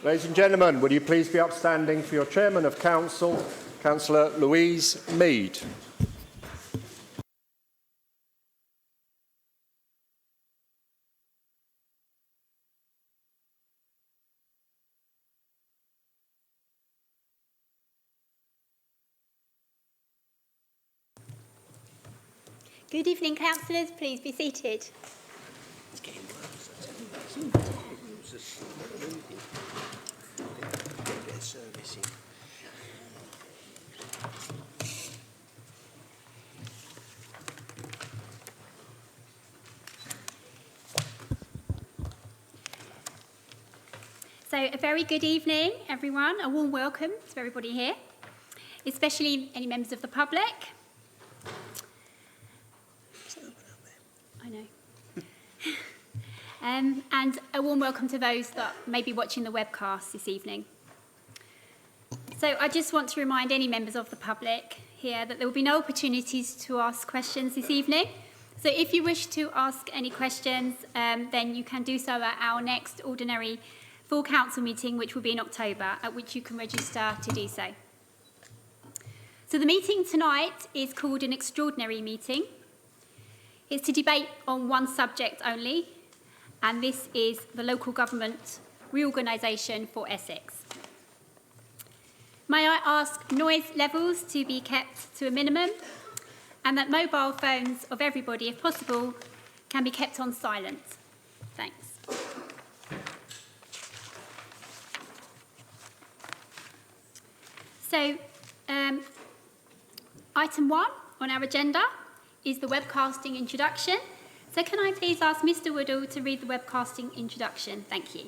Ladies and gentlemen, will you please be upstanding for your Chairman of Council, Councillor Louise Mead. Good evening, councillors. Please be seated. So a very good evening, everyone. A warm welcome to everybody here, especially any members of the public. I know. And a warm welcome to those that may be watching the webcast this evening. So I just want to remind any members of the public here that there will be no opportunities to ask questions this evening. So if you wish to ask any questions, then you can do so at our next ordinary full council meeting, which will be in October, at which you can register to do so. So the meeting tonight is called an extraordinary meeting. It's to debate on one subject only, and this is the local government reorganisation for Essex. May I ask noise levels to be kept to a minimum, and that mobile phones of everybody, if possible, can be kept on silent. Thanks. So, item 1 on our agenda is the webcasting introduction. So can I please ask Mr. Woodall to read the webcasting introduction? Thank you.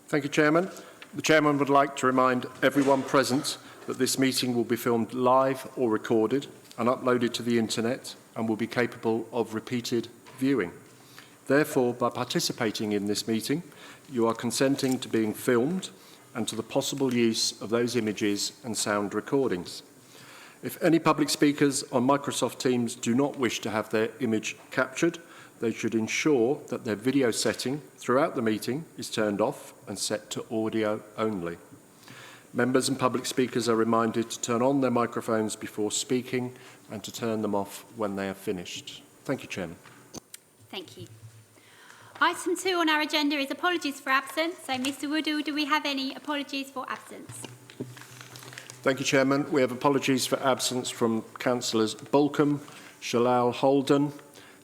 Thank you, Chairman. The Chairman would like to remind everyone present that this meeting will be filmed live or recorded and uploaded to the internet and will be capable of repeated viewing. Therefore, by participating in this meeting, you are consenting to being filmed and to the possible use of those images and sound recordings. If any public speakers on Microsoft Teams do not wish to have their image captured, they should ensure that their video setting throughout the meeting is turned off and set to audio only. Members and public speakers are reminded to turn on their microphones before speaking and to turn them off when they are finished. Thank you, Chairman. Thank you. Item 2 on our agenda is apologies for absence. So, Mr. Woodall, do we have any apologies for absence? Thank you, Chairman. We have apologies for absence from Councillors Bulcombe, Shalal Holden,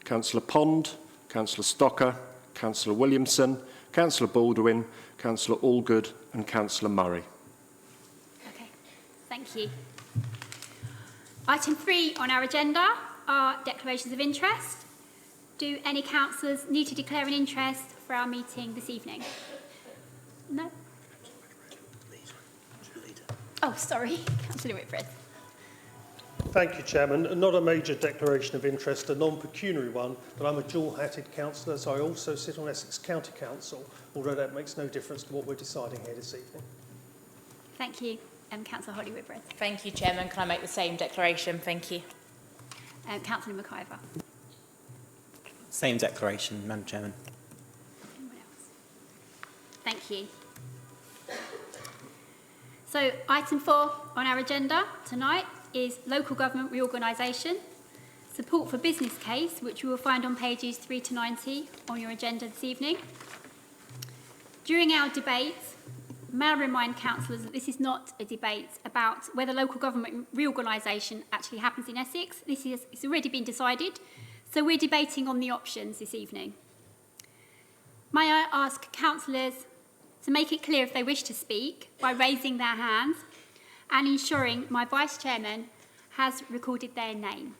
Councillor Pond, Councillor Stocker, Councillor Williamson, Councillor Baldwin, Councillor Allgood and Councillor Murray. Okay, thank you. Item 3 on our agenda are declarations of interest. Do any councillors need to declare an interest for our meeting this evening? No? Oh, sorry, Councillor Whitbread. Thank you, Chairman. Not a major declaration of interest, a non-pecuniary one, but I'm a dual-hatted councillor, so I also sit on Essex County Council, although that makes no difference to what we're deciding here this evening. Thank you. Councillor Holly Whitbread. Thank you, Chairman. Can I make the same declaration? Thank you. Councillor McIver. Same declaration, Madam Chairman. Anyone else? Thank you. So, item 4 on our agenda tonight is local government reorganisation, support for business case, which you will find on pages 3 to 90 on your agenda this evening. During our debate, may I remind councillors that this is not a debate about whether local government reorganisation actually happens in Essex. It's already been decided, so we're debating on the options this evening. May I ask councillors to make it clear if they wish to speak by raising their hands and ensuring my Vice Chairman has recorded their name.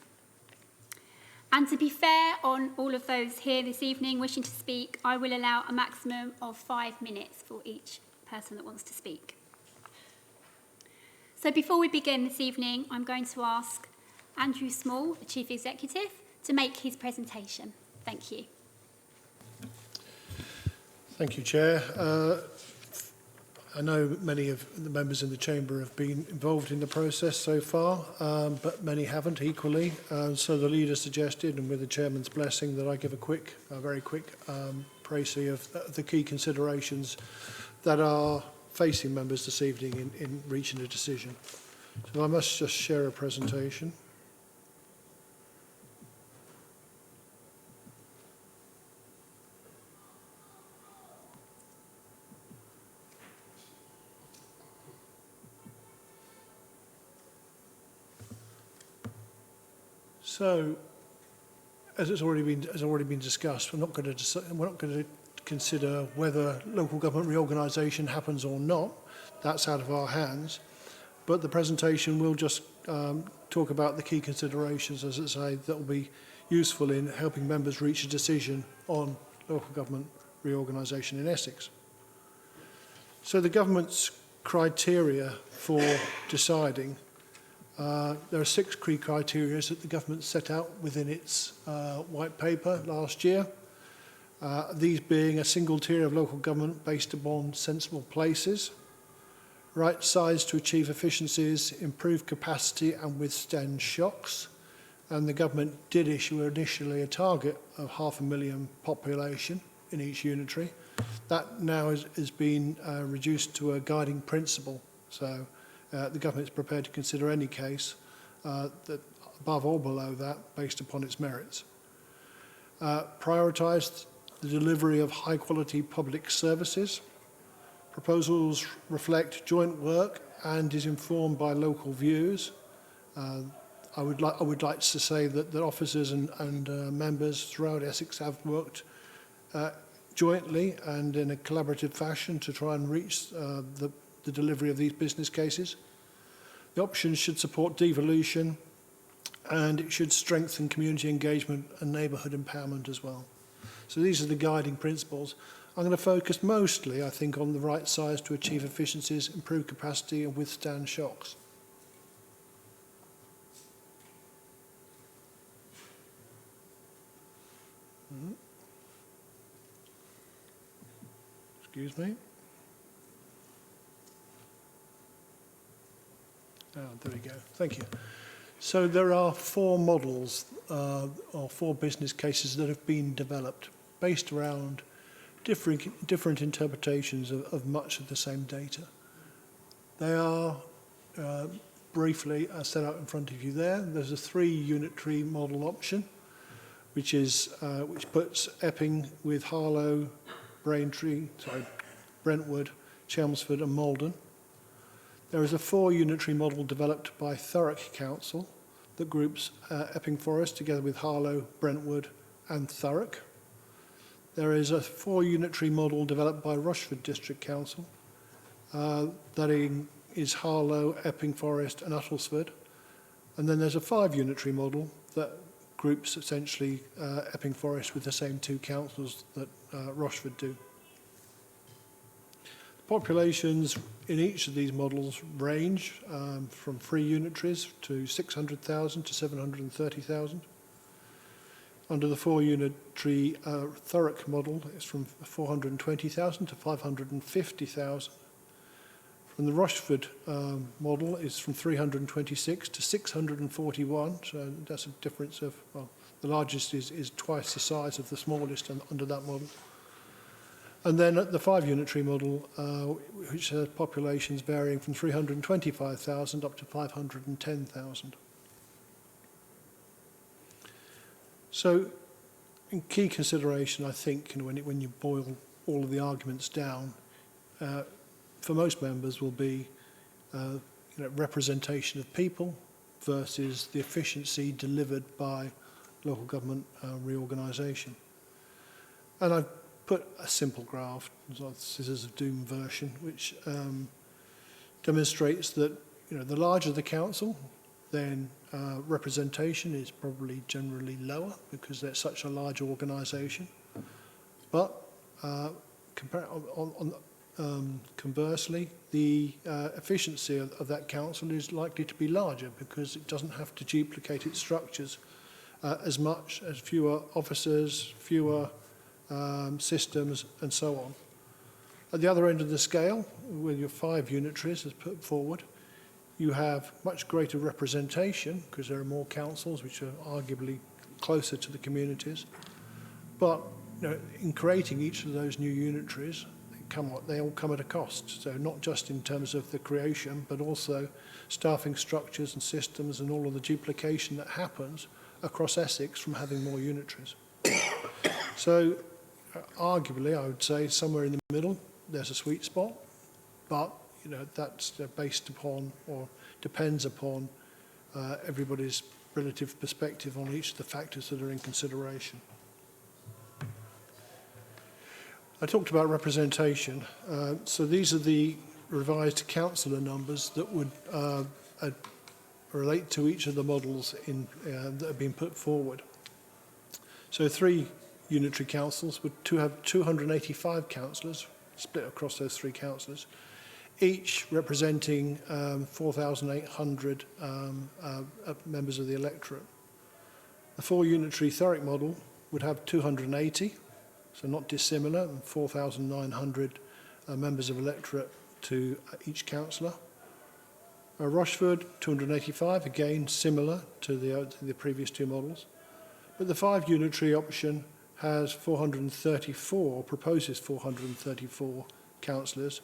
And to be fair on all of those here this evening wishing to speak, I will allow a maximum of 5 minutes for each person that wants to speak. So before we begin this evening, I'm going to ask Andrew Small, the Chief Executive, to make his presentation. Thank you. Thank you, Chair. I know many of the members in the Chamber have been involved in the process so far, but many haven't equally. So the leader suggested, and with the Chairman's blessing, that I give a very quick précis of the key considerations that are facing members this evening in reaching a decision. So I must just share a presentation. So, as it's already been discussed, we're not going to consider whether local government reorganisation happens or not. That's out of our hands. But the presentation will just talk about the key considerations, as I say, that will be useful in helping members reach a decision on local government reorganisation in Essex. So the government's criteria for deciding, there are 6 key criteria that the government set out within its white paper last year. These being a single tier of local government based upon sensible places, right size to achieve efficiencies, improve capacity and withstand shocks. And the government did issue initially a target of 500,000 population in each unitary. That now has been reduced to a guiding principle. So the government is prepared to consider any case that above or below that based upon its merits. Prioritised the delivery of high quality public services. Proposals reflect joint work and is informed by local views. I would like to say that officers and members throughout Essex have worked jointly and in a collaborative fashion to try and reach the delivery of these business cases. The options should support devolution and it should strengthen community engagement and neighbourhood empowerment as well. So these are the guiding principles. I'm going to focus mostly, I think, on the right size to achieve efficiencies, improve capacity and withstand shocks. Excuse me. Oh, there we go. Thank you. So there are 4 models or 4 business cases that have been developed based around different interpretations of much of the same data. They are briefly set out in front of you there. There's a 3 unitary model option, which puts Epping with Harlow, Brentwood, Chelmsford and Malden. There is a 4 unitary model developed by Thurrock Council that groups Epping Forest together with Harlow, Brentwood and Thurrock. There is a 4 unitary model developed by Rochford District Council that is Harlow, Epping Forest and Uttlesford. And then there's a 5 unitary model that groups essentially Epping Forest with the same 2 councils that Rochford do. Populations in each of these models range from 3 unitaries to 600,000 to 730,000. Under the 4 unitary Thurrock model, it's from 420,000 to 550,000. From the Rochford model, it's from 326 to 641, so that's a difference of, well, the largest is twice the size of the smallest under that model. And then at the 5 unitary model, which has populations varying from 325,000 up to 510,000. So, in key consideration, I think, when you boil all of the arguments down, for most members will be representation of people versus the efficiency delivered by local government reorganisation. And I've put a simple graph, scissors of doom version, which demonstrates that the larger the council, then representation is probably generally lower because they're such a large organisation. But conversely, the efficiency of that council is likely to be larger because it doesn't have to duplicate its structures as much, as fewer officers, fewer systems and so on. At the other end of the scale, with your 5 unitaries as put forward, you have much greater representation because there are more councils which are arguably closer to the communities. But in creating each of those new unitaries, they all come at a cost. So not just in terms of the creation, but also staffing structures and systems and all of the duplication that happens across Essex from having more unitaries. So arguably, I would say somewhere in the middle, there's a sweet spot, but that's based upon or depends upon everybody's relative perspective on each of the factors that are in consideration. I talked about representation. So these are the revised councillor numbers that would relate to each of the models that have been put forward. So 3 unitary councils would have 285 councillors split across those 3 councillors, each representing 4,800 members of the electorate. The 4 unitary Thurrock model would have 280, so not dissimilar, and 4,900 members of electorate to each councillor. Rochford, 285, again similar to the previous 2 models. But the 5 unitary option has 434, proposes 434 councillors,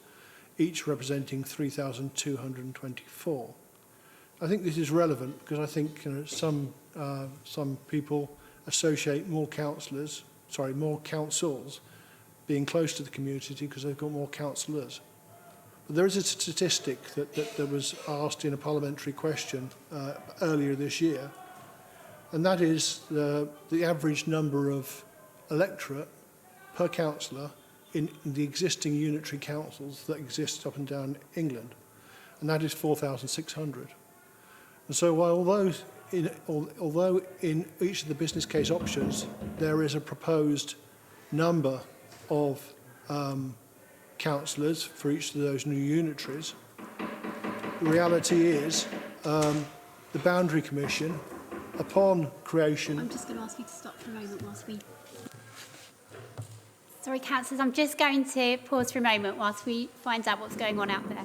each representing 3,224. I think this is relevant because I think some people associate more councils being close to the community because they've got more councillors. But there is a statistic that was asked in a parliamentary question earlier this year, and that is the average number of electorate per councillor in the existing unitary councils that exist up and down England, and that is 4,600. And so although in each of the business case options there is a proposed number of councillors for each of those new unitaries, the reality is the Boundary Commission, upon creation... I'm just going to ask you to stop for a moment whilst we... Sorry, councillors, I'm just going to pause for a moment whilst we find out what's going on out there.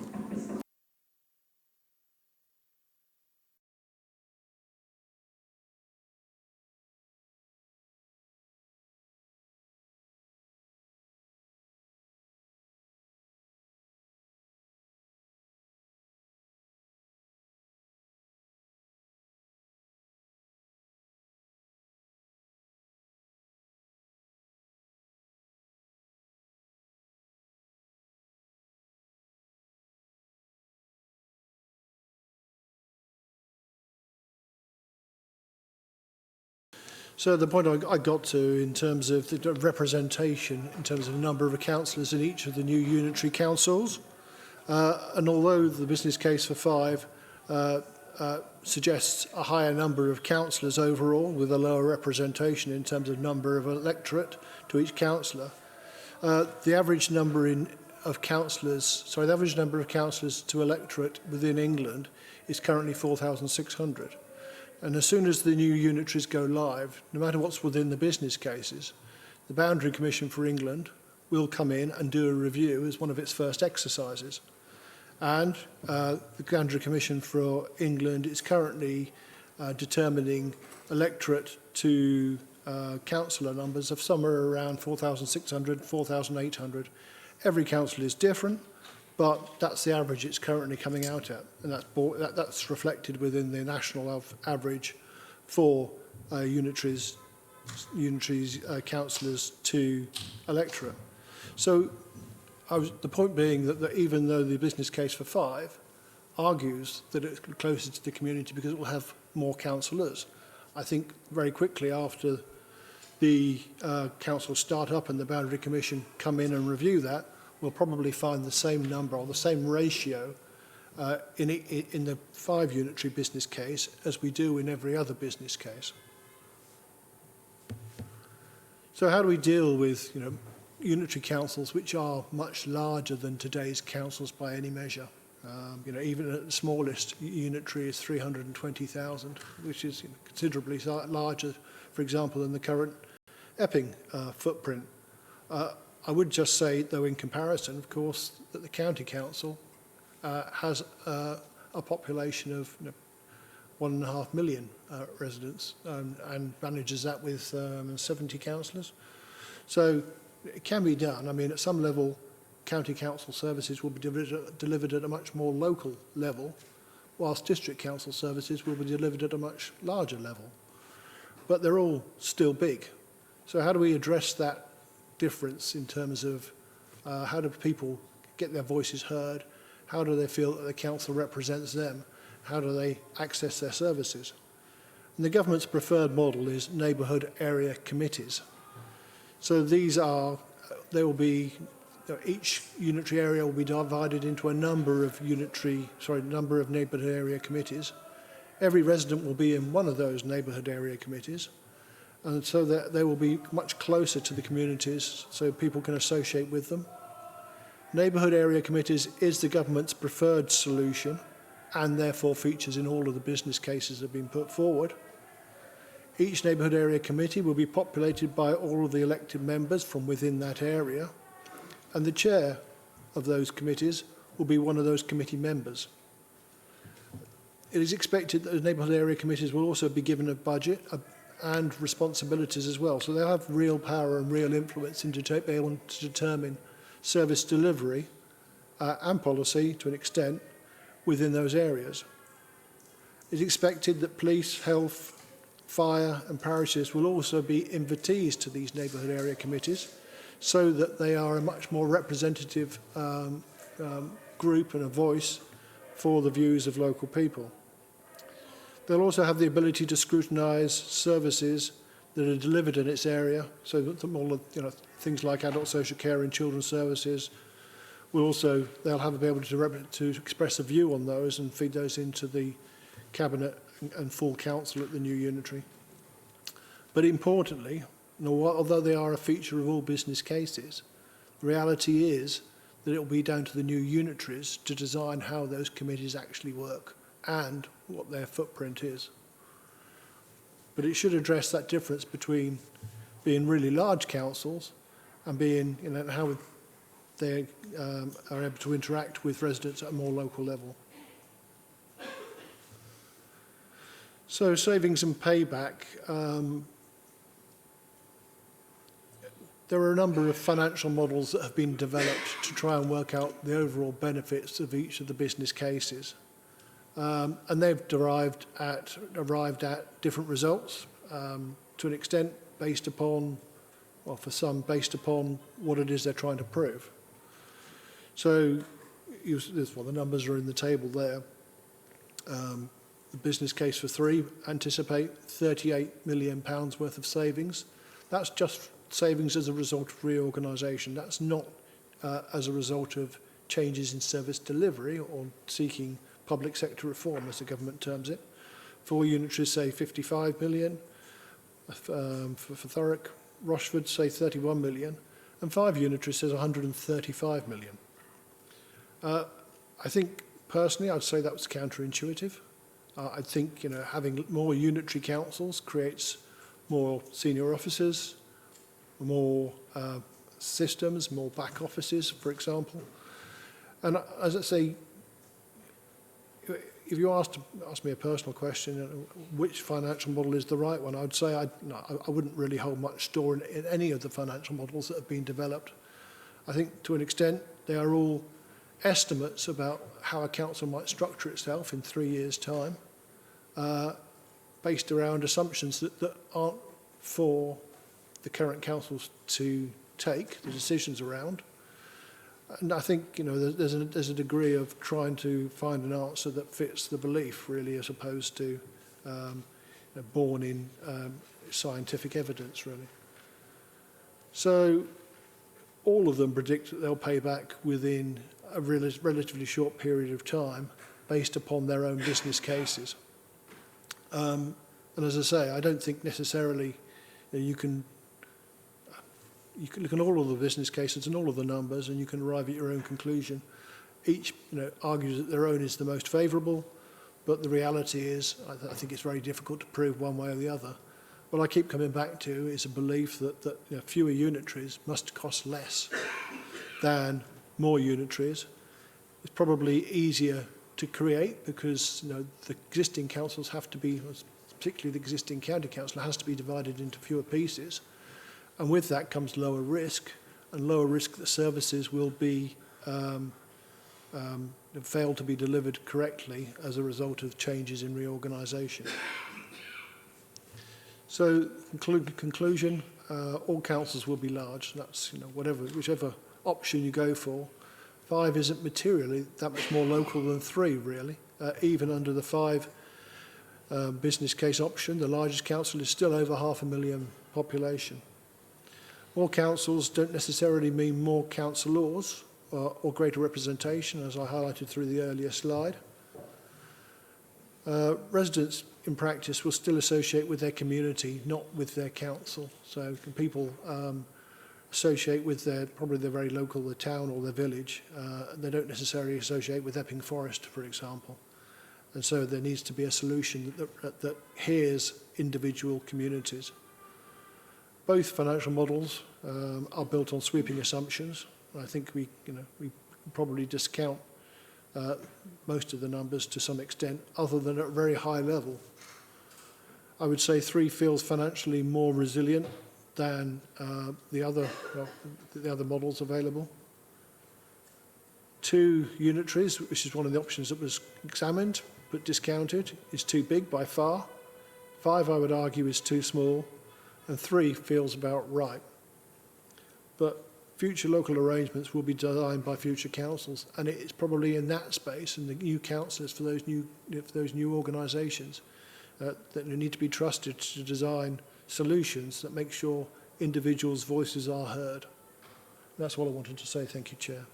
So the point I got to in terms of the representation, in terms of the number of councillors in each of the new unitary councils, and although the business case for 5 suggests a higher number of councillors overall with a lower representation in terms of number of electorate to each councillor, the average number of councillors to electorate within England is currently 4,600. And as soon as the new unitaries go live, no matter what's within the business cases, the Boundary Commission for England will come in and do a review as one of its first exercises. And the Boundary Commission for England is currently determining electorate to councillor numbers of somewhere around 4,600, 4,800. Every council is different, but that's the average it's currently coming out at, and that's reflected within the national average for unitaries councillors to electorate. So the point being that even though the business case for 5 argues that it's closer to the community because it will have more councillors, I think very quickly after the council start up and the Boundary Commission come in and review that, we'll probably find the same number or the same ratio in the 5 unitary business case as we do in every other business case. So how do we deal with unitary councils which are much larger than today's councils by any measure? Even at the smallest unitary is 320,000, which is considerably larger, for example, than the current Epping footprint. I would just say, though, in comparison, of course, that the county council has a population of 1.5 million residents and manages that with 70 councillors. So it can be done. I mean, at some level, county council services will be delivered at a much more local level, whilst district council services will be delivered at a much larger level. But they're all still big. So how do we address that difference in terms of how do people get their voices heard? How do they feel that the council represents them? How do they access their services? And the government's preferred model is neighbourhood area committees. So these are, they will be, each unitary area will be divided into a number of neighbourhood area committees. Every resident will be in one of those neighbourhood area committees, and so that they will be much closer to the communities so people can associate with them. Neighbourhood area committees is the government's preferred solution and therefore features in all of the business cases that have been put forward. Each neighbourhood area committee will be populated by all of the elected members from within that area, and the chair of those committees will be one of those committee members. It is expected that the neighbourhood area committees will also be given a budget and responsibilities as well, so they'll have real power and real influence in being able to determine service delivery and policy to an extent within those areas. It's expected that police, health, fire and parishes will also be invitees to these neighbourhood area committees so that they are a much more representative group and a voice for the views of local people. They'll also have the ability to scrutinise services that are delivered in its area, so that all of, things like adult social care and children's services will also, they'll have to be able to express a view on those and feed those into the cabinet and full council at the new unitary. But importantly, although they are a feature of all business cases, the reality is that it will be down to the new unitaries to design how those committees actually work and what their footprint is. But it should address that difference between being really large councils and being, how they are able to interact with residents at a more local level. So savings and payback. There are a number of financial models that have been developed to try and work out the overall benefits of each of the business cases. And they've arrived at different results to an extent based upon, well, for some, based upon what it is they're trying to prove. So, the numbers are in the table there. The business case for 3 anticipate £38 million worth of savings. That's just savings as a result of reorganisation. That's not as a result of changes in service delivery or seeking public sector reform, as the government terms it. 4 unitaries say 55 million, for Thurrock. Rochford say 31 million, and 5 unitaries says 135 million. I think, personally, I'd say that was counterintuitive. I think, having more unitary councils creates more senior officers, more systems, more back offices, for example. And as I say, if you ask me a personal question, which financial model is the right one, I would say I wouldn't really hold much store in any of the financial models that have been developed. I think to an extent they are all estimates about how a council might structure itself in 3 years' time, based around assumptions that aren't for the current councils to take the decisions around. And I think, there's a degree of trying to find an answer that fits the belief, really, as opposed to born in scientific evidence, really. So all of them predict that they'll pay back within a relatively short period of time based upon their own business cases. And as I say, I don't think necessarily you can look at all of the business cases and all of the numbers and you can arrive at your own conclusion. Each argues that their own is the most favourable, but the reality is I think it's very difficult to prove one way or the other. What I keep coming back to is a belief that fewer unitaries must cost less than more unitaries. It's probably easier to create because the existing councils have to be, particularly the existing county council, has to be divided into fewer pieces. And with that comes lower risk, and lower risk that services will be fail to be delivered correctly as a result of changes in reorganisation. So, conclusion, all councils will be large. That's whichever option you go for. 5 isn't materially that much more local than 3, really. Even under the 5 business case option, the largest council is still over 500,000 population. More councils don't necessarily mean more councillors or greater representation, as I highlighted through the earlier slide. Residents, in practice, will still associate with their community, not with their council. So people associate with probably their very local, their town or their village. They don't necessarily associate with Epping Forest, for example. And so there needs to be a solution that hears individual communities. Both financial models are built on sweeping assumptions. I think we probably discount most of the numbers to some extent, other than at a very high level. I would say 3 feels financially more resilient than the other models available. 2 unitaries, which is one of the options that was examined but discounted, is too big by far. 5, I would argue, is too small, and 3 feels about right. But future local arrangements will be designed by future councils, and it's probably in that space, and the new councillors for those new organisations that need to be trusted to design solutions that make sure individuals' voices are heard. That's what I wanted to say. Thank you, Chair.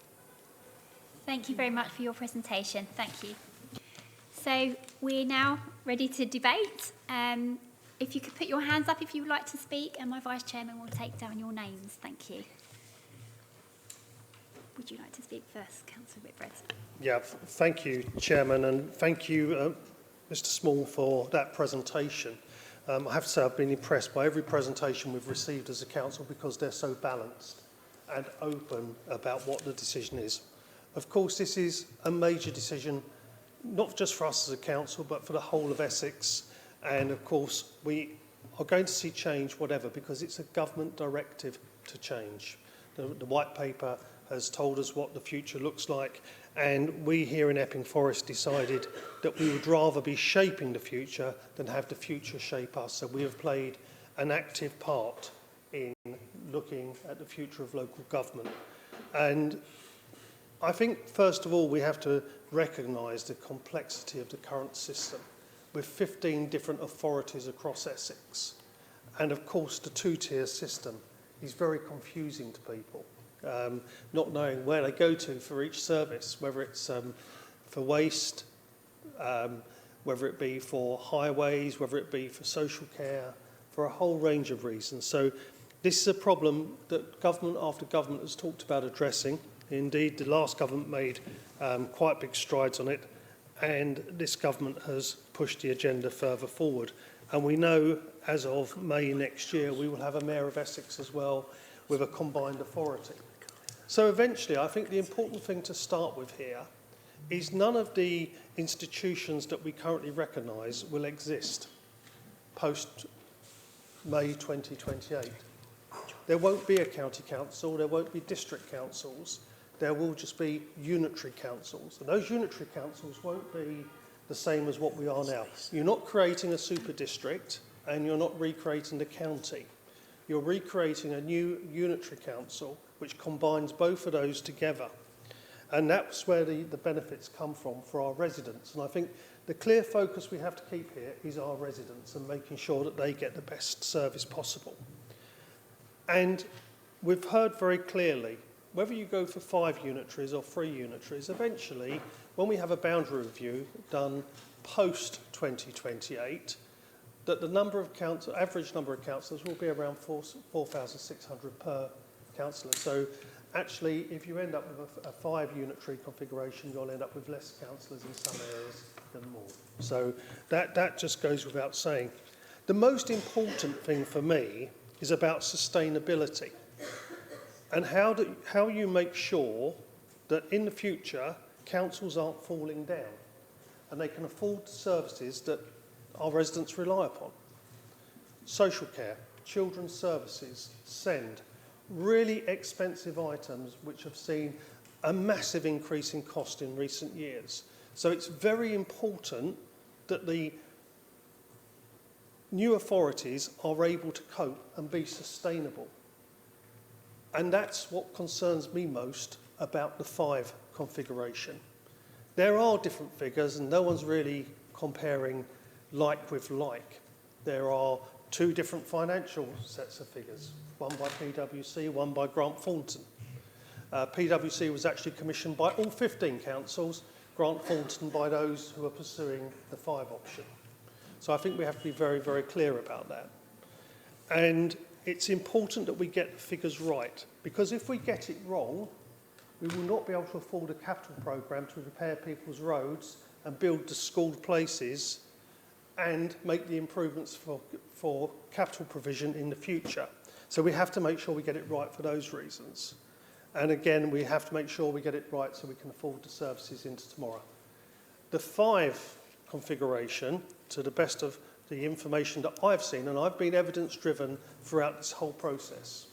Thank you very much for your presentation. Thank you. So we're now ready to debate. If you could put your hands up if you would like to speak, and my Vice Chairman will take down your names. Thank you. Would you like to speak first, Councillor Whitbread? Yeah, thank you, Chairman, and thank you, Mr Small, for that presentation. I have to say I've been impressed by every presentation we've received as a council because they're so balanced and open about what the decision is. Of course, this is a major decision, not just for us as a council, but for the whole of Essex. And of course, we are going to see change, whatever, because it's a government directive to change. The white paper has told us what the future looks like, and we here in Epping Forest decided that we would rather be shaping the future than have the future shape us. So we have played an active part in looking at the future of local government. And I think, first of all, we have to recognise the complexity of the current system, with 15 different authorities across Essex. And of course, the 2-tier system is very confusing to people. Not knowing where they go to for each service, whether it's for waste, whether it be for highways, whether it be for social care, for a whole range of reasons. So this is a problem that government after government has talked about addressing. Indeed, the last government made quite big strides on it, and this government has pushed the agenda further forward. And we know as of May next year, we will have a Mayor of Essex as well with a combined authority. So eventually, I think the important thing to start with here is none of the institutions that we currently recognise will exist post-May 2028. There won't be a county council, there won't be district councils, there will just be unitary councils. And those unitary councils won't be the same as what we are now. You're not creating a super district, and you're not recreating the county. You're recreating a new unitary council which combines both of those together. And that's where the benefits come from for our residents. And I think the clear focus we have to keep here is our residents and making sure that they get the best service possible. And we've heard very clearly, whether you go for 5 unitaries or 3 unitaries, eventually, when we have a boundary review done post-2028, that the average number of councillors will be around 4,600 per councillor. So actually, if you end up with a 5 unitary configuration, you'll end up with less councillors in some areas than more. So that just goes without saying. The most important thing for me is about sustainability and how you make sure that in the future, councils aren't falling down and they can afford services that our residents rely upon. Social care. children's services, send, really expensive items which have seen a massive increase in cost in recent years. So it's very important that the new authorities are able to cope and be sustainable. And that's what concerns me most about the 5 configuration. There are different figures and no one's really comparing like with like. There are 2 different financial sets of figures, one by PwC, one by Grant Thornton. PwC was actually commissioned by all 15 councils, Grant Thornton by those who are pursuing the 5 option. So I think we have to be very, very clear about that. And it's important that we get the figures right, because if we get it wrong, we will not be able to afford a capital programme to repair people's roads and build the school places and make the improvements for capital provision in the future. So we have to make sure we get it right for those reasons. And again, we have to make sure we get it right so we can afford the services into tomorrow. The 5 configuration, to the best of the information that I've seen, and I've been evidence-driven throughout this whole process,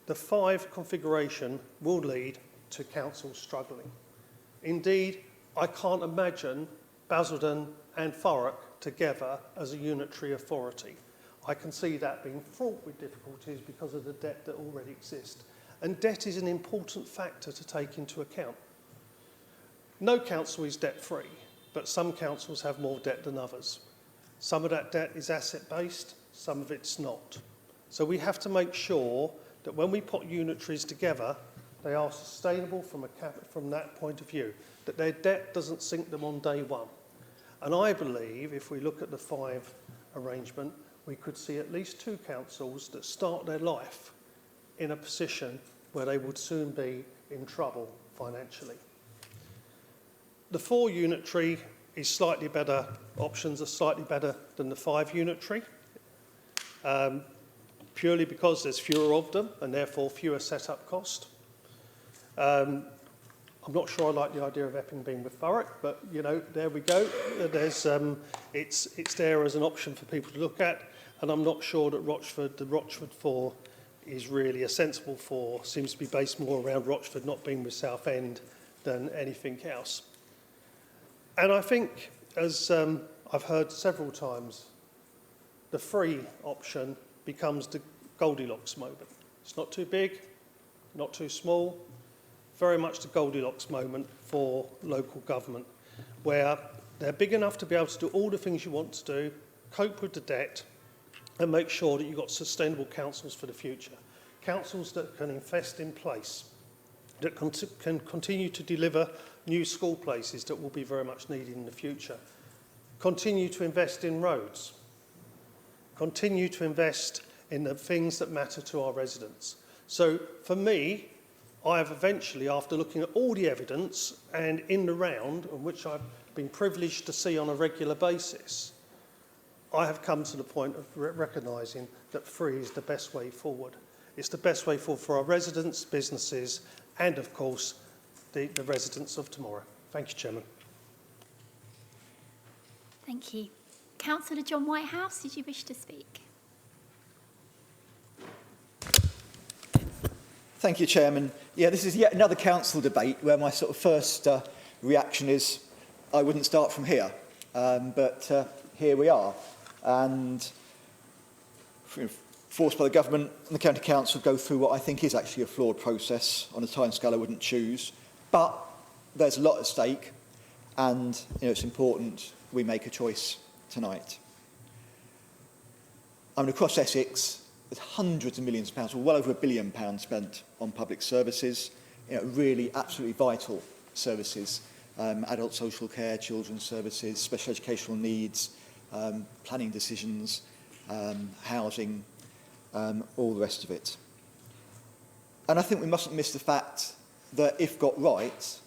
the 5 configuration will lead to councils struggling. Indeed, I can't imagine Basildon and Thurrock together as a unitary authority. I can see that being fraught with difficulties because of the debt that already exists. And debt is an important factor to take into account. No council is debt-free, but some councils have more debt than others. Some of that debt is asset-based, some of it's not. So we have to make sure that when we put unitaries together, they are sustainable from that point of view, that their debt doesn't sink them on day one. And I believe if we look at the 5 arrangement, we could see at least 2 councils that start their life in a position where they would soon be in trouble financially. The 4 unitary is slightly better, options are slightly better than the 5 unitary, purely because there's fewer of them and therefore fewer set-up cost. I'm not sure I like the idea of Epping being with Thurrock, but you know, there we go. There's, it's there as an option for people to look at, and I'm not sure that the Rochford 4 is really a sensible 4. Seems to be based more around Rochford not being with Southend than anything else. And I think, as I've heard several times, the 3 option becomes the Goldilocks moment. It's not too big, not too small, very much the Goldilocks moment for local government, where they're big enough to be able to do all the things you want to do, cope with the debt, and make sure that you've got sustainable councils for the future. Councils that can invest in place, that can continue to deliver new school places that will be very much needed in the future. Continue to invest in roads. Continue to invest in the things that matter to our residents. So for me, I have eventually, after looking at all the evidence and in the round, on which I've been privileged to see on a regular basis, I have come to the point of recognising that 3 is the best way forward. It's the best way forward for our residents, businesses, and of course, the residents of tomorrow. Thank you, Chairman. Thank you. Councillor John Whitehouse, did you wish to speak? Thank you, Chairman. Yeah, this is yet another council debate where my sort of first reaction is I wouldn't start from here, but here we are. And forced by the government and the county council go through what I think is actually a flawed process on a timescale I wouldn't choose. But there's a lot at stake, and it's important we make a choice tonight. I mean, across Essex, there's hundreds of millions of pounds, or well over £1 billion spent on public services, really absolutely vital services, adult social care, children's services, special educational needs, planning decisions, housing, all the rest of it. And I think we mustn't miss the fact that if got right,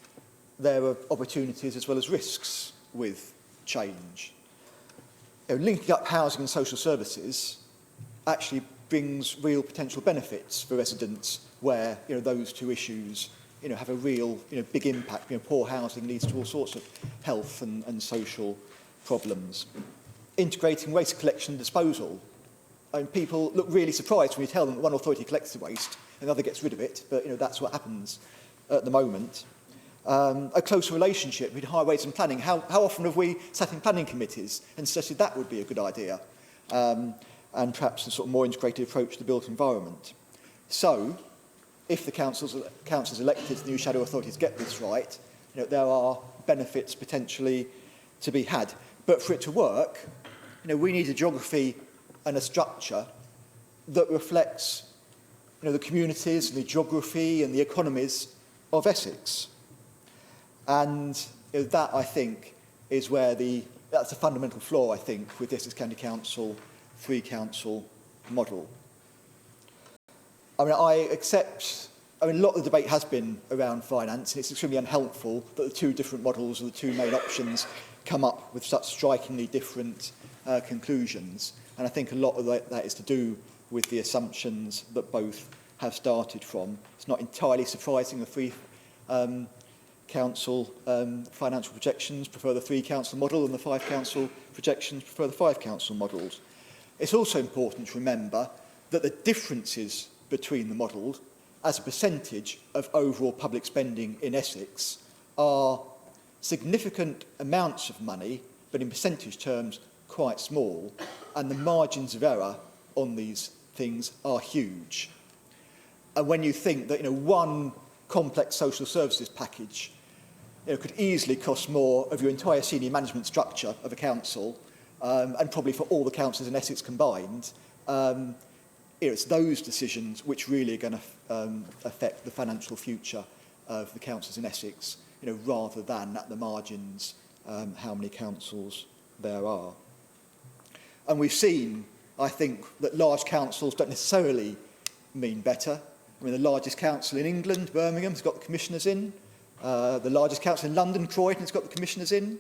there are opportunities as well as risks with change. Linking up housing and social services actually brings real potential benefits for residents where those 2 issues have a real big impact. Poor housing leads to all sorts of health and social problems. Integrating waste collection and disposal And people look really surprised when you tell them that one authority collects the waste and the other gets rid of it, but that's what happens at the moment. A closer relationship between highways and planning. How often have we sat in planning committees and suggested that would be a good idea? And perhaps a sort of more integrated approach to the built environment. So, if the councils elected, the new shadow authorities get this right, there are benefits potentially to be had. But for it to work, we need a geography and a structure that reflects the communities and the geography and the economies of Essex. And that, I think, is where that's a fundamental flaw, I think, with the Essex County Council, three-council model. I mean, a lot of the debate has been around finance, and it's extremely unhelpful that the two different models or the two main options come up with such strikingly different conclusions. And I think a lot of that is to do with the assumptions that both have started from. It's not entirely surprising the three council financial projections prefer the three-council model and the five-council projections prefer the five-council models. It's also important to remember that the differences between the models as a percentage of overall public spending in Essex are significant amounts of money, but in percentage terms quite small, and the margins of error on these things are huge. And when you think that one complex social services package could easily cost more of your entire senior management structure of a council, and probably for all the councils in Essex combined, it's those decisions which really are going to affect the financial future of the councils in Essex, rather than at the margins how many councils there are. And we've seen, I think, that large councils don't necessarily mean better. I mean, the largest council in England, Birmingham, has got the commissioners in. The largest council in London, Croydon, has got the commissioners in.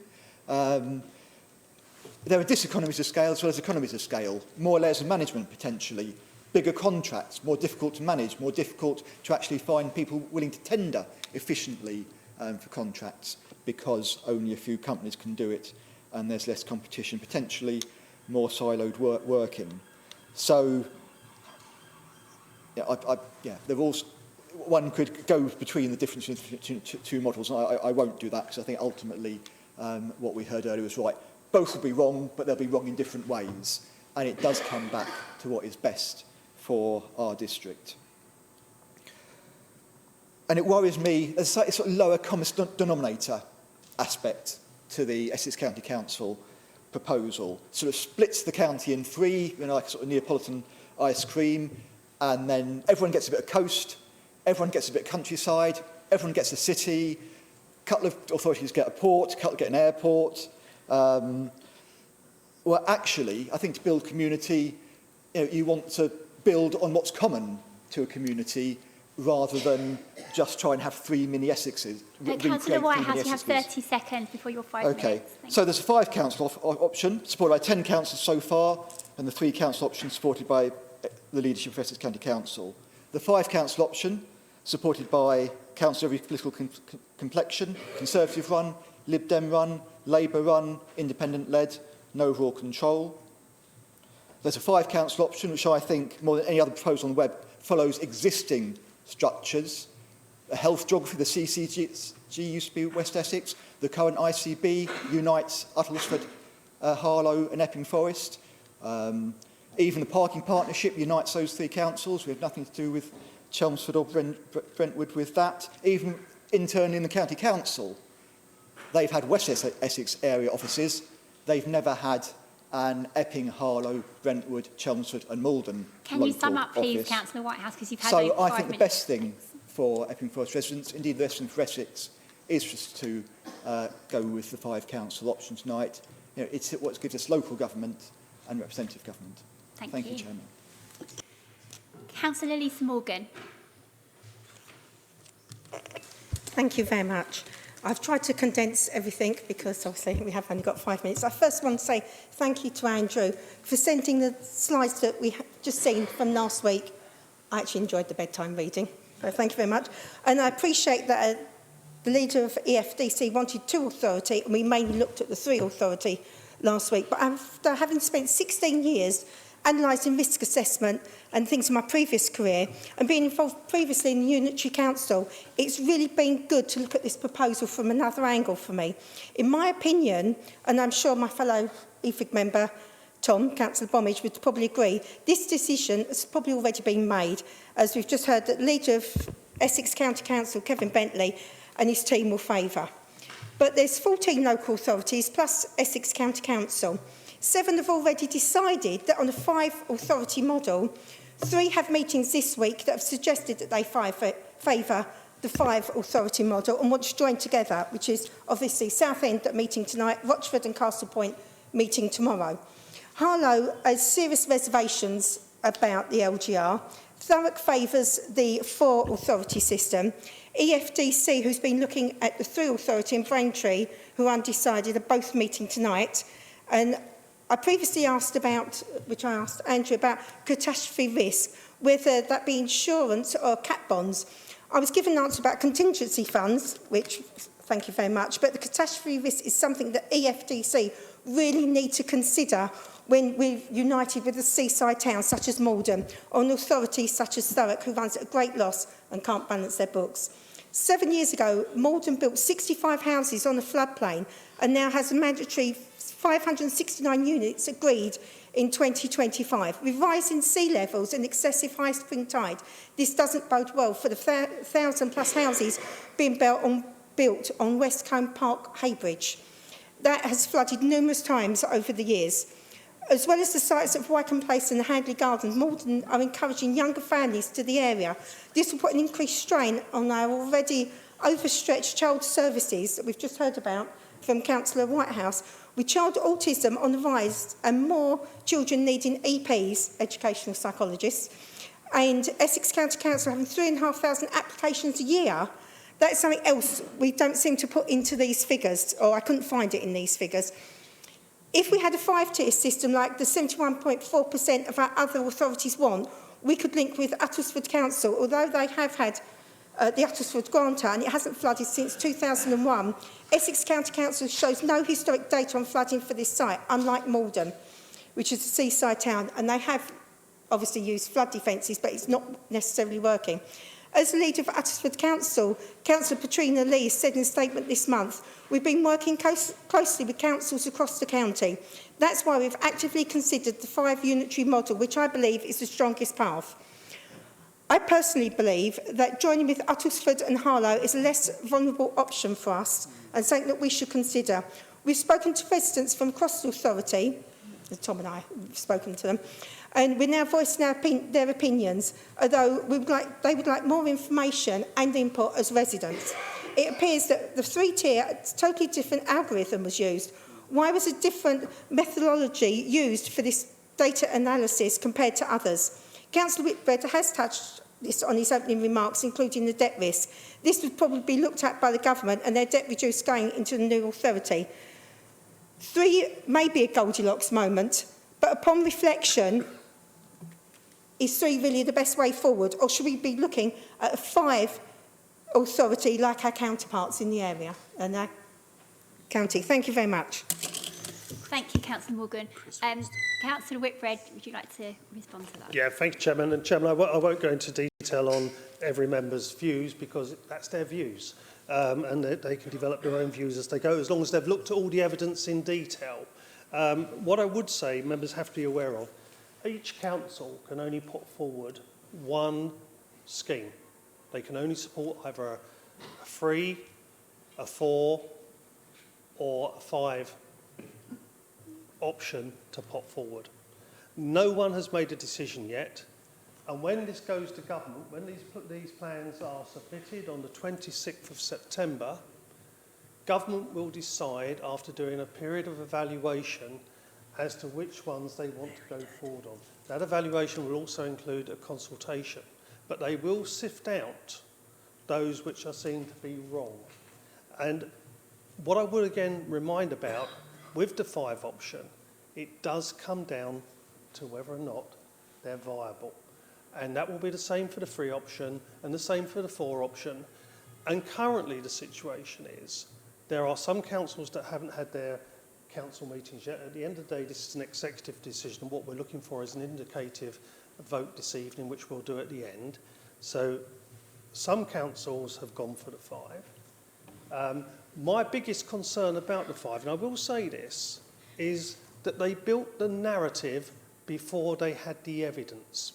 There are diseconomies of scale as well as economies of scale. More layers of management, potentially. Bigger contracts, more difficult to manage, more difficult to actually find people willing to tender efficiently for contracts because only a few companies can do it and there's less competition, potentially more siloed working. So, one could go between the differences between two models, and I won't do that because I think ultimately what we heard earlier was right. Both will be wrong, but they'll be wrong in different ways, and it does come back to what is best for our district. And it worries me, there's a sort of lower common denominator aspect to the Essex County Council proposal. Sort of splits the county in three, like sort of Neapolitan ice cream, and then everyone gets a bit of coast, everyone gets a bit of countryside, everyone gets a city, a couple of authorities get a port, a couple get an airport. Well, actually, I think to build community, you want to build on what's common to a community rather than just try and have three mini Essexes. Councillor Whitehouse, you have 30 seconds before your 5 minutes. Okay, so there's a five-council option, supported by 10 councils so far, and the three-council option supported by the leadership of Essex County Council. The five-council option, supported by councils of every political complexion, Conservative-run, Lib Dem-run, Labour-run, independent-led, no overall control. There's a five-council option, which I think, more than any other proposal on the web, follows existing structures. The health geography, the CCG used to be West Essex. The current ICB unites Uttlesford, Harlow and Epping Forest. Even the parking partnership unites those three councils. We have nothing to do with Chelmsford or Brentwood with that. Even internally in the county council, they've had West Essex area offices. They've never had an Epping, Harlow, Brentwood, Chelmsford and Malden Can you sum up, please, office. Councillor Whitehouse, because you've had So over 5 I think the minutes. best thing for Epping Forest residents, indeed the best thing for Essex, is just to go with the five council option tonight. It's what gives us local government and representative government. Thank you. Chairman. Councillor Lisa Morgan. Thank you very much. I've tried to condense everything because obviously we have only got 5 minutes. I first want to say thank you to Andrew for sending the slides that we have just seen from last week. I actually enjoyed the bedtime reading, so thank you very much. And I appreciate that the leader of EFDC wanted two authority, and we mainly looked at the three authority last week. But after having spent 16 years analysing risk assessment and things in my previous career, and being involved previously in the Unitary Council, it's really been good to look at this proposal from another angle for me. In my opinion, and I'm sure my fellow EFIG member, Tom, Councillor Bommage, would probably agree, this decision has probably already been made, as we've just heard that the leader of Essex County Council, Kevin Bentley, and his team will favour. But there's 14 local authorities plus Essex County Council. 7 have already decided that on a 5 authority model, 3 have meetings this week that have suggested that they favour the 5 authority model and want to join together, which is obviously Southend at meeting tonight, Rochford and Castle Point meeting tomorrow. Harlow has serious reservations about the LGR. Thurrock favours the 4 authority system. EFDC, who's been looking at the 3 authority, in Braintree, who are undecided, are both meeting tonight. And I previously asked about, which I asked Andrew, about catastrophe risk, whether that be insurance or cat bonds. I was given an answer about contingency funds, which, thank you very much, but the catastrophe risk is something that EFDC really need to consider when we're united with a seaside town such as Malden, or an authority such as Thurrock, who runs at a great loss and can't balance their books. 7 years ago, Malden built 65 houses on a floodplain and now has a mandatory 569 units agreed in 2025. With rising sea levels and excessive high spring tide, this doesn't bode well for the 1,000+ houses being built on West Combe Park, Heybridge. That has flooded numerous times over the years. As well as the sites of Wycombe Place and the Handley Gardens, Malden are encouraging younger families to the area. This will put an increased strain on our already overstretched child services that we've just heard about from Councillor Whitehouse, with child autism on the rise and more children needing EPs, educational psychologists, and Essex County Council having 3,500 applications a year. That's something else we don't seem to put into these figures, or I couldn't find it in these figures. If we had a 5-tier system like the 71.4% of our other authorities want, we could link with Uttlesford Council, although they have had the Uttlesford Granter and it hasn't flooded since 2001. Essex County Council shows no historic data on flooding for this site, unlike Malden, which is a seaside town, and they have obviously used flood defences, but it's not necessarily working. As the leader of Uttlesford Council, Councillor Patrina Lee said in a statement this month, we've been working closely with councils across the county. That's why we've actively considered the 5 unitary model, which I believe is the strongest path. I personally believe that joining with Uttlesford and Harlow is a less vulnerable option for us and something that we should consider. We've spoken to residents from across the authority, Tom and I have spoken to them, and we're now voicing their opinions, although they would like more information and input as residents. It appears that the 3-tier, totally different algorithm was used. Why was a different methodology used for this data analysis compared to others? Councillor Whitbread has touched this on his opening remarks, including the debt risk. This would probably be looked at by the government and their debt reduced going into the new authority. 3 may be a Goldilocks moment, but upon reflection, is 3 really the best way forward, or should we be looking at a 5 authority like our counterparts in the area and our county? Thank you very much. Thank you, Councillor Morgan. Councillor Whitbread, would you like to respond to that? Yeah, thank you, Chairman. And Chairman, I won't go into detail on every member's views because that's their views. And they can develop their own views as they go, as long as they've looked at all the evidence in detail. What I would say members have to be aware of, each council can only put forward 1 scheme. They can only support either a 3, a 4 or a 5 option to put forward. No one has made a decision yet, and when this goes to government, when these plans are submitted on the 26th of September, government will decide, after doing a period of evaluation, as to which ones they want to go forward on. That evaluation will also include a consultation, but they will sift out those which are seen to be wrong. And what I would again remind about, with the 5 option, it does come down to whether or not they're viable. And that will be the same for the 3 option and the same for the 4 option. And currently the situation is there are some councils that haven't had their council meetings yet. At the end of the day, this is an executive decision, and what we're looking for is an indicative vote this evening, which we'll do at the end. So some councils have gone for the 5. My biggest concern about the 5, and I will say this, is that they built the narrative before they had the evidence.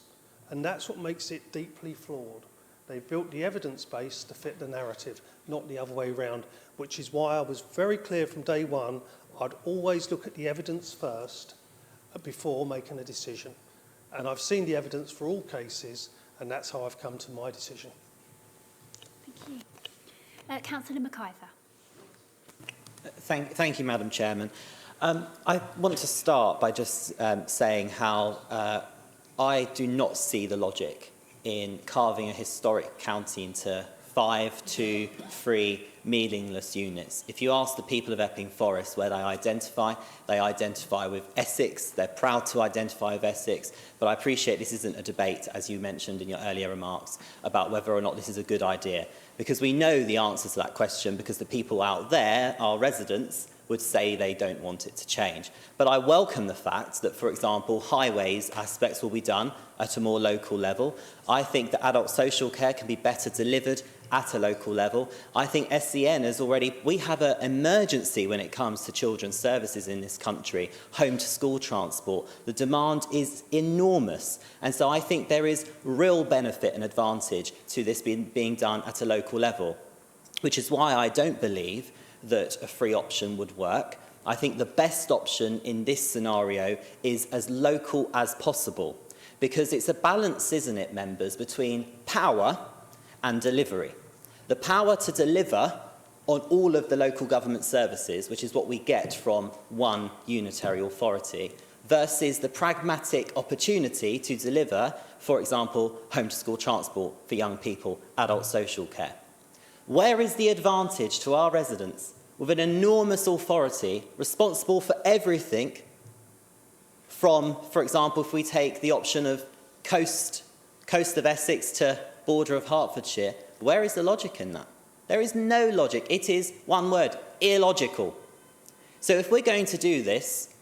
And that's what makes it deeply flawed. They built the evidence base to fit the narrative, not the other way around, which is why I was very clear from day one, I'd always look at the evidence first before making a decision. And I've seen the evidence for all cases, and that's how I've come to my decision. Thank you. Councillor McIver. Thank you, Madam Chairman. I want to start by just saying how I do not see the logic in carving a historic county into 5, 2, 3 meaningless units. If you ask the people of Epping Forest where they identify with Essex. They're proud to identify with Essex. But I appreciate this isn't a debate, as you mentioned in your earlier remarks, about whether or not this is a good idea. Because we know the answer to that question, because the people out there, our residents, would say they don't want it to change. But I welcome the fact that, for example, highways aspects will be done at a more local level. I think that adult social care can be better delivered at a local level. I think SEN is already, we have an emergency when it comes to children's services in this country, home to school transport. The demand is enormous. And so I think there is real benefit and advantage to this being done at a local level, which is why I don't believe that a free option would work. I think the best option in this scenario is as local as possible, because it's a balance, isn't it, members, between power and delivery. The power to deliver on all of the local government services, which is what we get from one unitary authority, versus the pragmatic opportunity to deliver, for example, home to school transport for young people, adult social care. Where is the advantage to our residents with an enormous authority responsible for everything from, for example, if we take the option of coast of Essex to border of Hertfordshire, where is the logic in that? There is no logic. It is, one word, illogical. So if we're going to do this,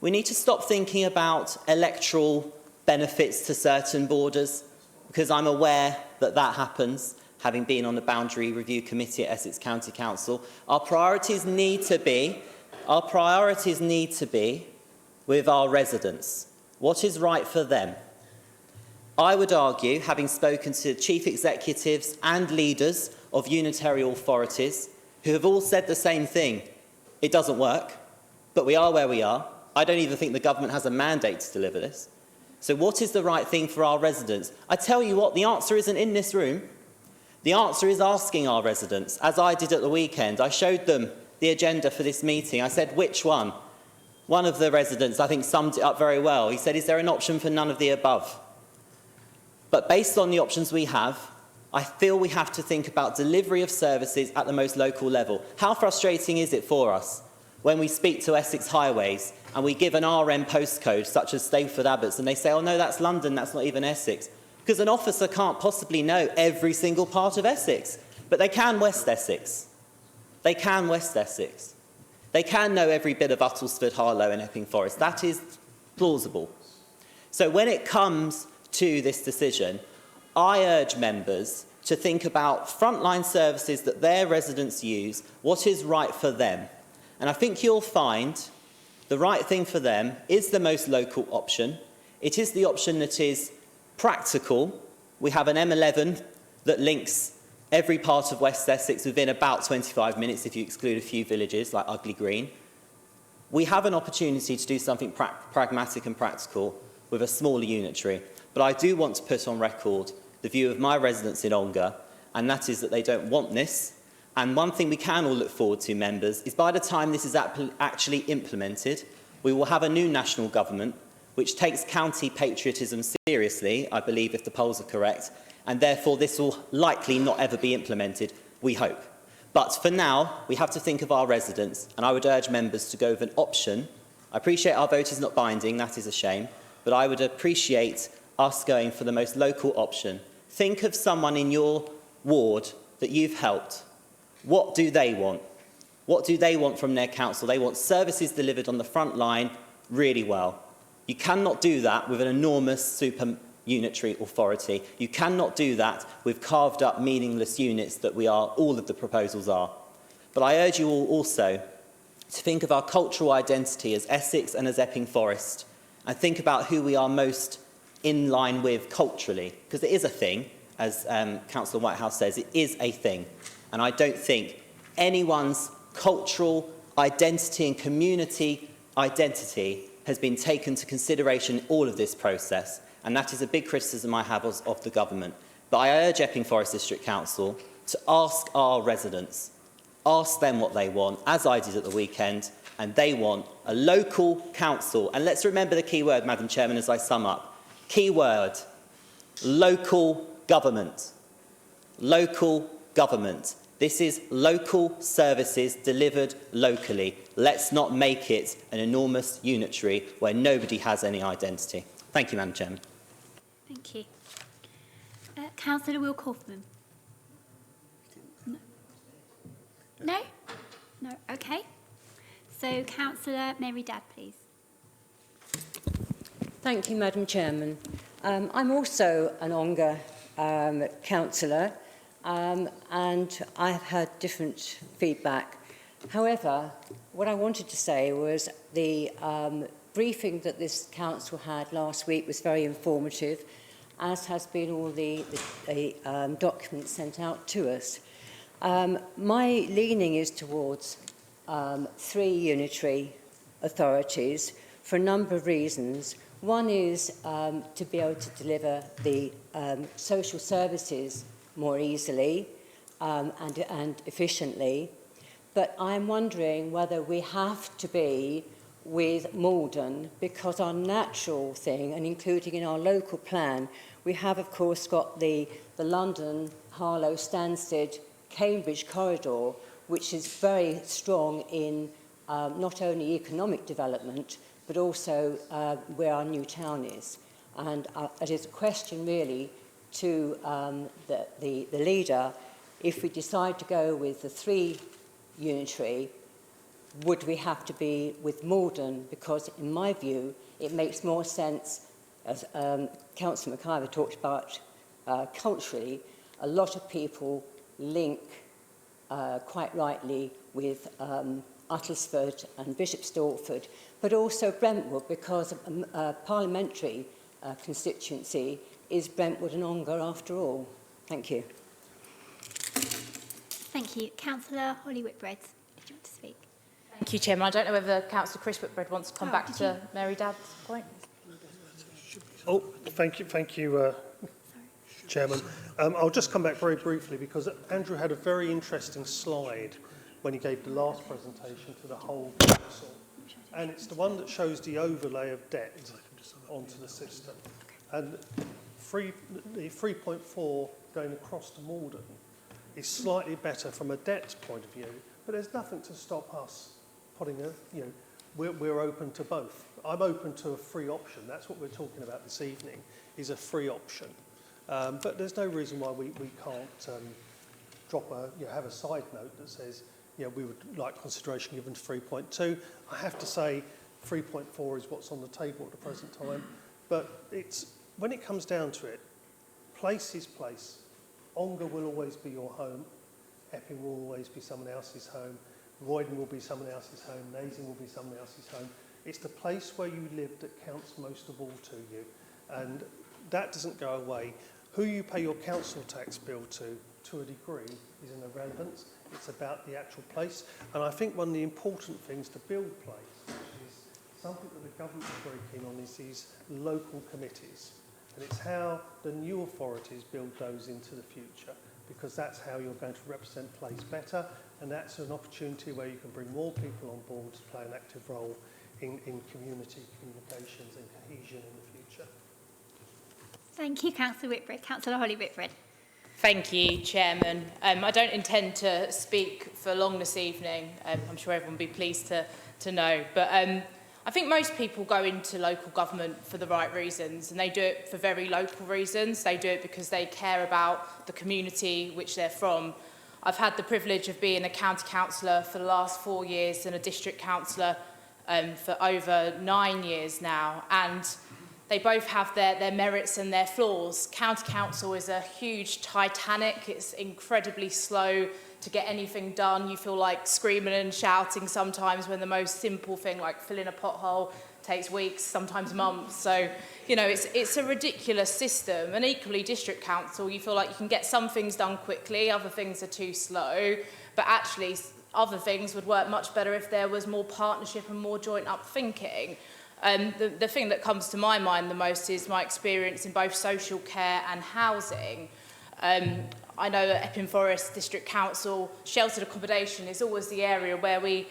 we need to stop thinking about electoral benefits to certain borders, because I'm aware that that happens, having been on the Boundary Review Committee at Essex County Council. Our priorities need to be with our residents. What is right for them? I would argue, having spoken to chief executives and leaders of unitary authorities, who have all said the same thing, it doesn't work, but we are where we are. I don't even think the government has a mandate to deliver this. So what is the right thing for our residents? I tell you what, the answer isn't in this room. The answer is asking our residents, as I did at the weekend. I showed them the agenda for this meeting. I said, which one? One of the residents, I think, summed it up very well. He said, is there an option for none of the above? But based on the options we have, I feel we have to think about delivery of services at the most local level. How frustrating is it for us when we speak to Essex Highways and we give an RM postcode, such as Stafford Abbots, and they say, oh no, that's London, that's not even Essex. Because an officer can't possibly know every single part of Essex. But they can West Essex. They can West Essex. They can know every bit of Uttlesford, Harlow and Epping Forest. That is plausible. So when it comes to this decision, I urge members to think about frontline services that their residents use, what is right for them. And I think you'll find the right thing for them is the most local option. It is the option that is practical. We have an M11 that links every part of West Essex within about 25 minutes if you exclude a few villages like Ugly Green. We have an opportunity to do something pragmatic and practical with a smaller unitary. But I do want to put on record the view of my residents in Ongar, and that is that they don't want this. And one thing we can all look forward to, members, is by the time this is actually implemented, we will have a new national government which takes county patriotism seriously, I believe, if the polls are correct, and therefore this will likely not ever be implemented, we hope. But for now, we have to think of our residents, and I would urge members to go with an option. I appreciate our vote is not binding, that is a shame, but I would appreciate us going for the most local option. Think of someone in your ward that you've helped. What do they want? What do they want from their council? They want services delivered on the front line really well. You cannot do that with an enormous super-unitary authority. You cannot do that with carved up meaningless units that all of the proposals are. But I urge you all also to think of our cultural identity as Essex and as Epping Forest, and think about who we are most in line with culturally, because it is a thing, as Councillor Whitehouse says, it is a thing. And I don't think anyone's cultural identity and community identity has been taken into consideration in all of this process, and that is a big criticism I have of the government. But I urge Epping Forest District Council to ask our residents, ask them what they want, as I did at the weekend, and they want a local council. And let's remember the key word, Madam Chairman, as I sum up. Key word, local government. Local government. This is local services delivered locally. Let's not make it an enormous unitary where nobody has any identity. Thank you, Madam Chairman. Thank you. Councillor Will Kaufman. No? No? No, okay. So, Councillor Mary Dadd, please. Thank you, Madam Chairman. I'm also an Ongar councillor, and I've had different feedback. However, what I wanted to say was the briefing that this council had last week was very informative, as has been all the documents sent out to us. My leaning is towards 3 unitary authorities for a number of reasons. One is to be able to deliver the social services more easily and efficiently. But I'm wondering whether we have to be with Malden, because our natural thing, and including in our local plan, we have, of course, got the London, Harlow, Stansted, Cambridge corridor, which is very strong in not only economic development, but also where our new town is. And it is a question really to the leader, if we decide to go with the 3 unitary, would we have to be with Malden? Because in my view, it makes more sense, as Councillor McIver talked about culturally, a lot of people link quite rightly with Uttlesford and Bishop Stortford, but also Brentwood, because a parliamentary constituency is Brentwood and Ongar after all. Thank you. Thank you. Councillor Holly Whitbread, did you want to speak? Thank you, Chairman. I don't know whether Councillor Chris Whitbread wants to come back to Mary Dadd's point. Oh, thank you, Chairman. I'll just come back very briefly, because Andrew had a very interesting slide when he gave the last presentation to the whole council. And it's the one that shows the overlay of debt onto the system. And the 3.4 going across to Malden is slightly better from a debt point of view, but there's nothing to stop us putting we're open to both. I'm open to a free option. That's what we're talking about this evening, is a free option. But there's no reason why we can't have a side note that says, we would like consideration given to 3.2. I have to say 3.4 is what's on the table at the present time. But when it comes down to it, place is place. Ongar will always be your home. Epping will always be someone else's home. Roydon will be someone else's home. Nasing will be someone else's home. It's the place where you live that counts most of all to you. And that doesn't go away. Who you pay your council tax bill to a degree, is an irrelevance. It's about the actual place. And I think one of the important things to build place, which is something that the government is very keen on, is these local committees. And it's how the new authorities build those into the future, because that's how you're going to represent place better, and that's an opportunity where you can bring more people on board to play an active role in community communications and cohesion in the future. Thank you, Councillor Whitbread. Councillor Holly Whitbread. Thank you, Chairman. I don't intend to speak for long this evening. I'm sure everyone will be pleased to know. But I think most people go into local government for the right reasons, and they do it for very local reasons. They do it because they care about the community which they're from. I've had the privilege of being a county councillor for the last 4 years and a district councillor for over 9 years now, and they both have their merits and their flaws. County council is a huge Titanic. It's incredibly slow to get anything done. You feel like screaming and shouting sometimes when the most simple thing, like filling a pothole, takes weeks, sometimes months. So, you know, it's a ridiculous system. And equally, district council, you feel like you can get some things done quickly, other things are too slow, but actually other things would work much better if there was more partnership and more joint up thinking. The thing that comes to my mind the most is my experience in both social care and housing. I know that Epping Forest District Council, sheltered accommodation is always the area where we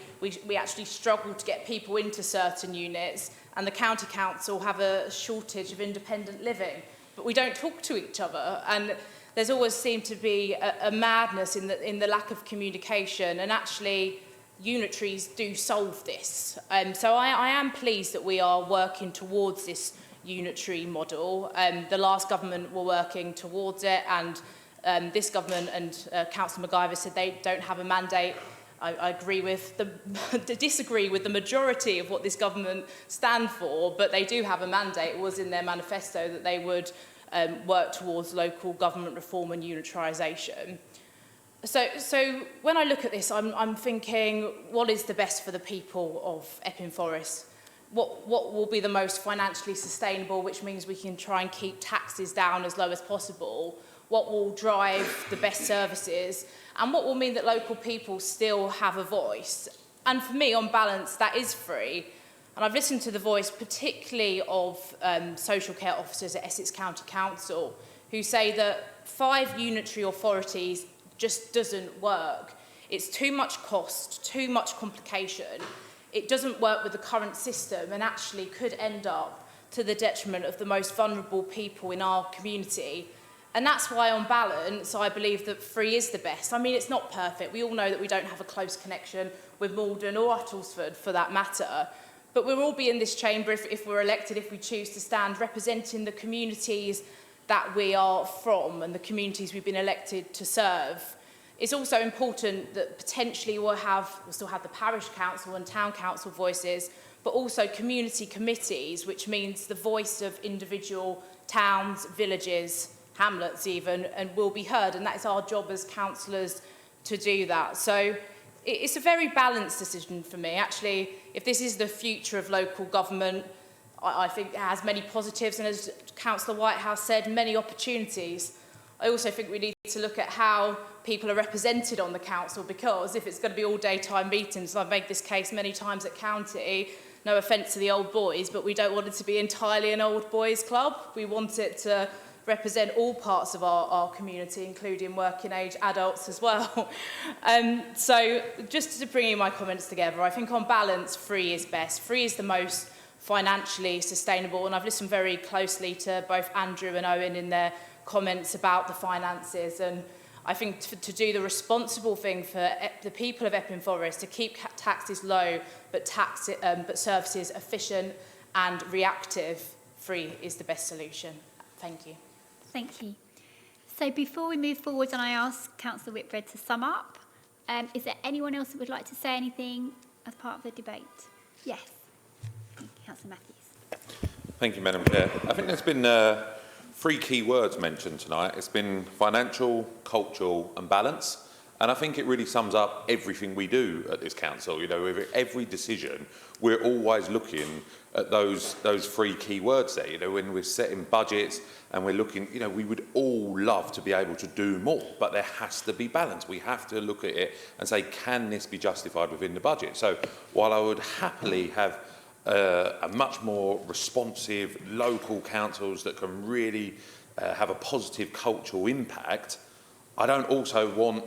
actually struggle to get people into certain units, and the County Council have a shortage of independent living. But we don't talk to each other, and there's always seemed to be a madness in the lack of communication, and actually unitaries do solve this. So I am pleased that we are working towards this unitary model. The last government were working towards it, and this government and Councillor McIver said they don't have a mandate. I agree with disagree with the majority of what this government stand for, but they do have a mandate. It was in their manifesto that they would work towards local government reform and unitarisation. So when I look at this, I'm thinking, what is the best for the people of Epping Forest? What will be the most financially sustainable, which means we can try and keep taxes down as low as possible? What will drive the best services? And what will mean that local people still have a voice? And for me, on balance, that is free. And I've listened to the voice, particularly of social care officers at Essex County Council, who say that 5 unitary authorities just doesn't work. It's too much cost, too much complication. It doesn't work with the current system and actually could end up to the detriment of the most vulnerable people in our community. And that's why, on balance, I believe that free is the best. I mean, it's not perfect. We all know that we don't have a close connection with Malden or Uttlesford, for that matter. But we'll all be in this chamber, if we're elected, if we choose to stand, representing the communities that we are from and the communities we've been elected to serve. It's also important that potentially we'll still have the parish council and town council voices, but also community committees, which means the voice of individual towns, villages, hamlets even, and will be heard. And that is our job as councillors to do that. So it's a very balanced decision for me. Actually, if this is the future of local government, I think it has many positives, and as Councillor Whitehouse said, many opportunities. I also think we need to look at how people are represented on the council, because if it's going to be all daytime meetings, I've made this case many times at county, no offence to the old boys, but we don't want it to be entirely an old boys club. We want it to represent all parts of our community, including working age adults as well. So just to bring in my comments together, I think on balance, free is best. Free is the most financially sustainable, and I've listened very closely to both Andrew and Owen in their comments about the finances, and I think to do the responsible thing for the people of Epping Forest, to keep taxes low but services efficient and reactive, free is the best solution. Thank you. Thank you. So before we move forward and I ask Councillor Whitbread to sum up, is there anyone else that would like to say anything as part of the debate? Yes. Councillor Matthews. Thank you, Madam Chair. I think there's been 3 key words mentioned tonight. It's been financial, cultural and balance. And I think it really sums up everything we do at this council. You know, with every decision, we're always looking at those 3 key words there. You know, when we're setting budgets and we're looking, you know, we would all love to be able to do more, but there has to be balance. We have to look at it and say, can this be justified within the budget? So while I would happily have a much more responsive local councils that can really have a positive cultural impact, I don't also want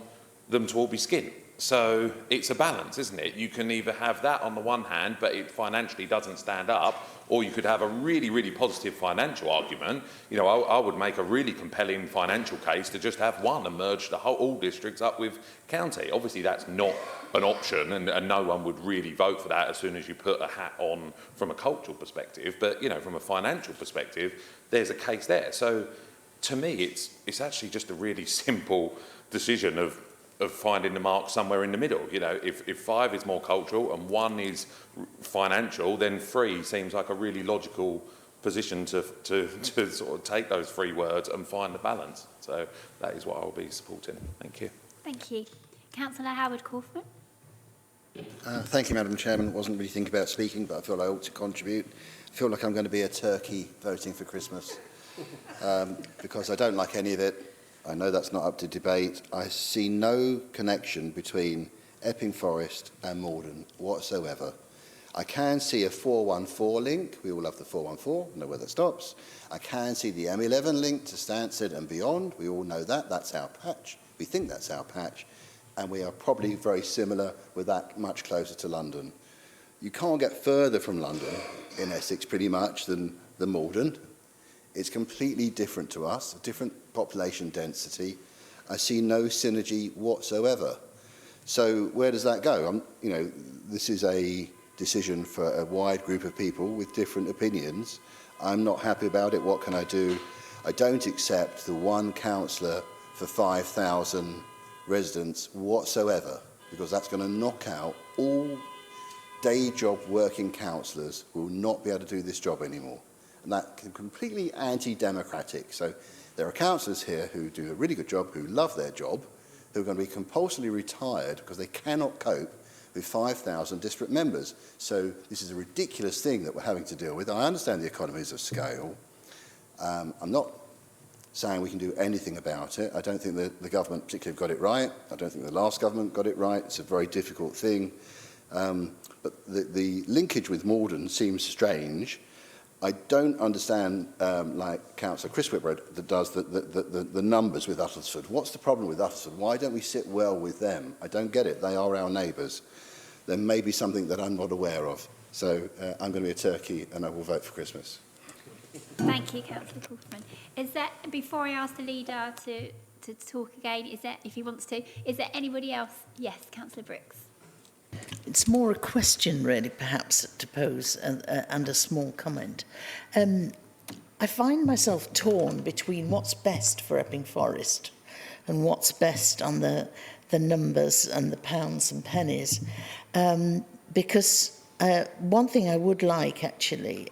them to all be skint. So it's a balance, isn't it? You can either have that on the one hand, but it financially doesn't stand up, or you could have a really, really positive financial argument. You know, I would make a really compelling financial case to just have one and merge all districts up with county. Obviously, that's not an option, and no one would really vote for that as soon as you put a hat on from a cultural perspective. But, you know, from a financial perspective, there's a case there. So to me, it's actually just a really simple decision of finding the mark somewhere in the middle. You know, if 5 is more cultural and 1 is financial, then 3 seems like a really logical position to sort of take those 3 words and find the balance. So that is what I will be supporting. Thank you. Thank you. Councillor Howard Kaufman. Thank you, Madam Chairman. Wasn't really thinking about speaking, but I feel I ought to contribute. I feel like I'm going to be a turkey voting for Christmas because I don't like any of it. I know that's not up to debate. I see no connection between Epping Forest and Morden whatsoever. I can see a 414 link. We all love the 414, know where that stops. I can see the M11 link to Stansted and beyond. We all know that. That's our patch. We think that's our patch. And we are probably very similar with that, much closer to London. You can't get further from London in Essex pretty much than Morden. It's completely different to us, a different population density. I see no synergy whatsoever. So where does that go? You know, this is a decision for a wide group of people with different opinions. I'm not happy about it. What can I do? I don't accept the one councillor for 5,000 residents whatsoever, because that's going to knock out all day job working councillors who will not be able to do this job anymore. And that's completely anti-democratic. So there are councillors here who do a really good job, who love their job, who are going to be compulsorily retired because they cannot cope with 5,000 disparate members. So this is a ridiculous thing that we're having to deal with. I understand the economies of scale. I'm not saying we can do anything about it. I don't think the government particularly got it right. I don't think the last government got it right. It's a very difficult thing. But the linkage with Morden seems strange. I don't understand, like Councillor Chris Whitbread, that does the numbers with Uttlesford. What's the problem with Uttlesford? Why don't we sit well with them? I don't get it. They are our neighbours. There may be something that I'm not aware of. So I'm going to be a turkey and I will vote for Christmas. Thank you, Councillor Kaufman. Is there, before I ask the leader to talk again, is there, if he wants to, is there anybody else? Yes, Councillor Brooks. It's more a question, really, perhaps, to pose and a small comment. I find myself torn between what's best for Epping Forest and what's best on the numbers and the pounds and pennies. Because one thing I would like, actually,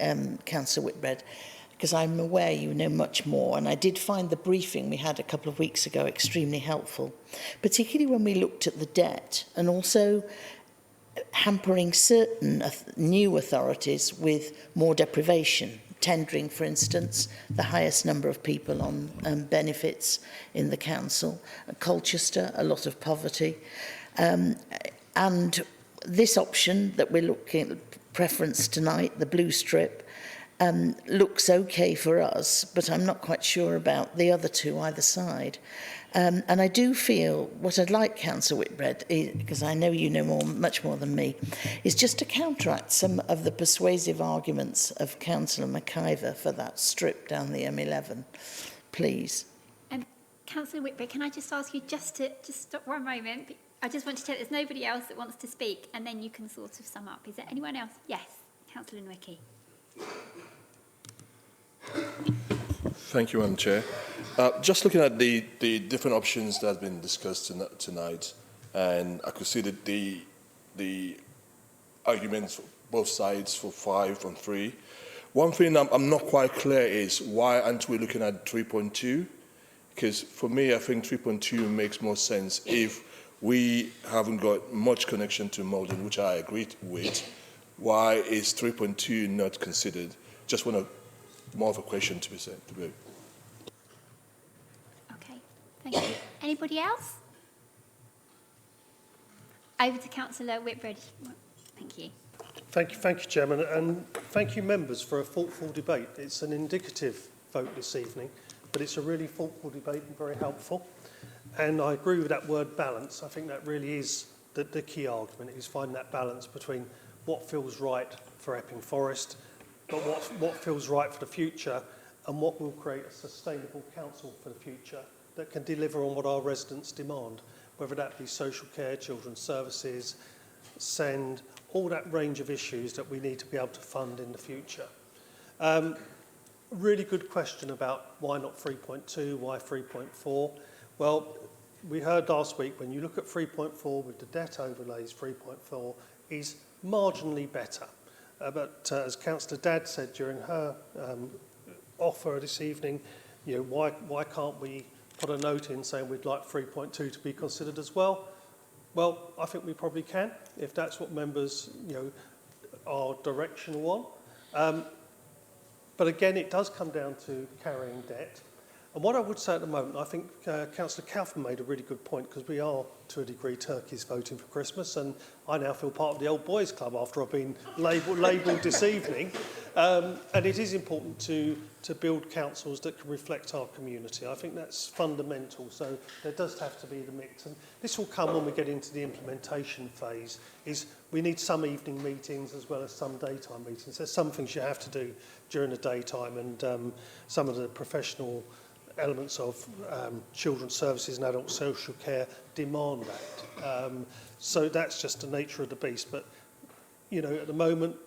Councillor Whitbread, because I'm aware you know much more, and I did find the briefing we had a couple of weeks ago extremely helpful, particularly when we looked at the debt and also hampering certain new authorities with more deprivation, tendering, for instance, the highest number of people on benefits in the council, Colchester, a lot of poverty, and this option that we're looking at, preference tonight, the blue strip, looks okay for us, but I'm not quite sure about the other two either side. And I do feel what I'd like, Councillor Whitbread, because I know you know much more than me, is just to counteract some of the persuasive arguments of Councillor McIver for that strip down the M11, please. Councillor Whitbread, can I just ask you just stop one moment? I just want to check there's nobody else that wants to speak, and then you can sort of sum up. Is there anyone else? Yes, Councillor Nweke. Thank you, Madam Chair. Just looking at the different options that have been discussed tonight, and I could see that the arguments for both sides for 5 and 3. One thing I'm not quite clear is why aren't we looking at 3.2? Because for me, I think 3.2 makes more sense if we haven't got much connection to Malden, which I agree with. Why is 3.2 not considered? Just want more of a question to be said. Okay, thank you. Anybody else? Over to Councillor Whitbread. Thank you. Thank you, Chairman, and thank you, members, for a thoughtful debate. It's an indicative vote this evening, but it's a really thoughtful debate and very helpful. And I agree with that word balance. I think that really is the key argument, is finding that balance between what feels right for Epping Forest, but what feels right for the future, and what will create a sustainable council for the future that can deliver on what our residents demand, whether that be social care, children's services, SEND, all that range of issues that we need to be able to fund in the future. Really good question about why not 3.2, why 3.4? Well, we heard last week, when you look at 3.4 with the debt overlays, 3.4 is marginally better. But as Councillor Dadd said during her offer this evening, you know, why can't we put a note in saying we'd like 3.2 to be considered as well? Well, I think we probably can, if that's what members, you know, are directional on. But again, it does come down to carrying debt. And what I would say at the moment, I think Councillor Kaufman made a really good point, because we are, to a degree, turkeys voting for Christmas, and I now feel part of the old boys club after I've been labelled this evening. And it is important to build councils that can reflect our community. I think that's fundamental, so there does have to be the mix. And this will come when we get into the implementation phase, is we need some evening meetings as well as some daytime meetings. There's some things you have to do during the daytime, and some of the professional elements of children's services and adult social care demand that. So that's just the nature of the beast. But, you know, at the moment,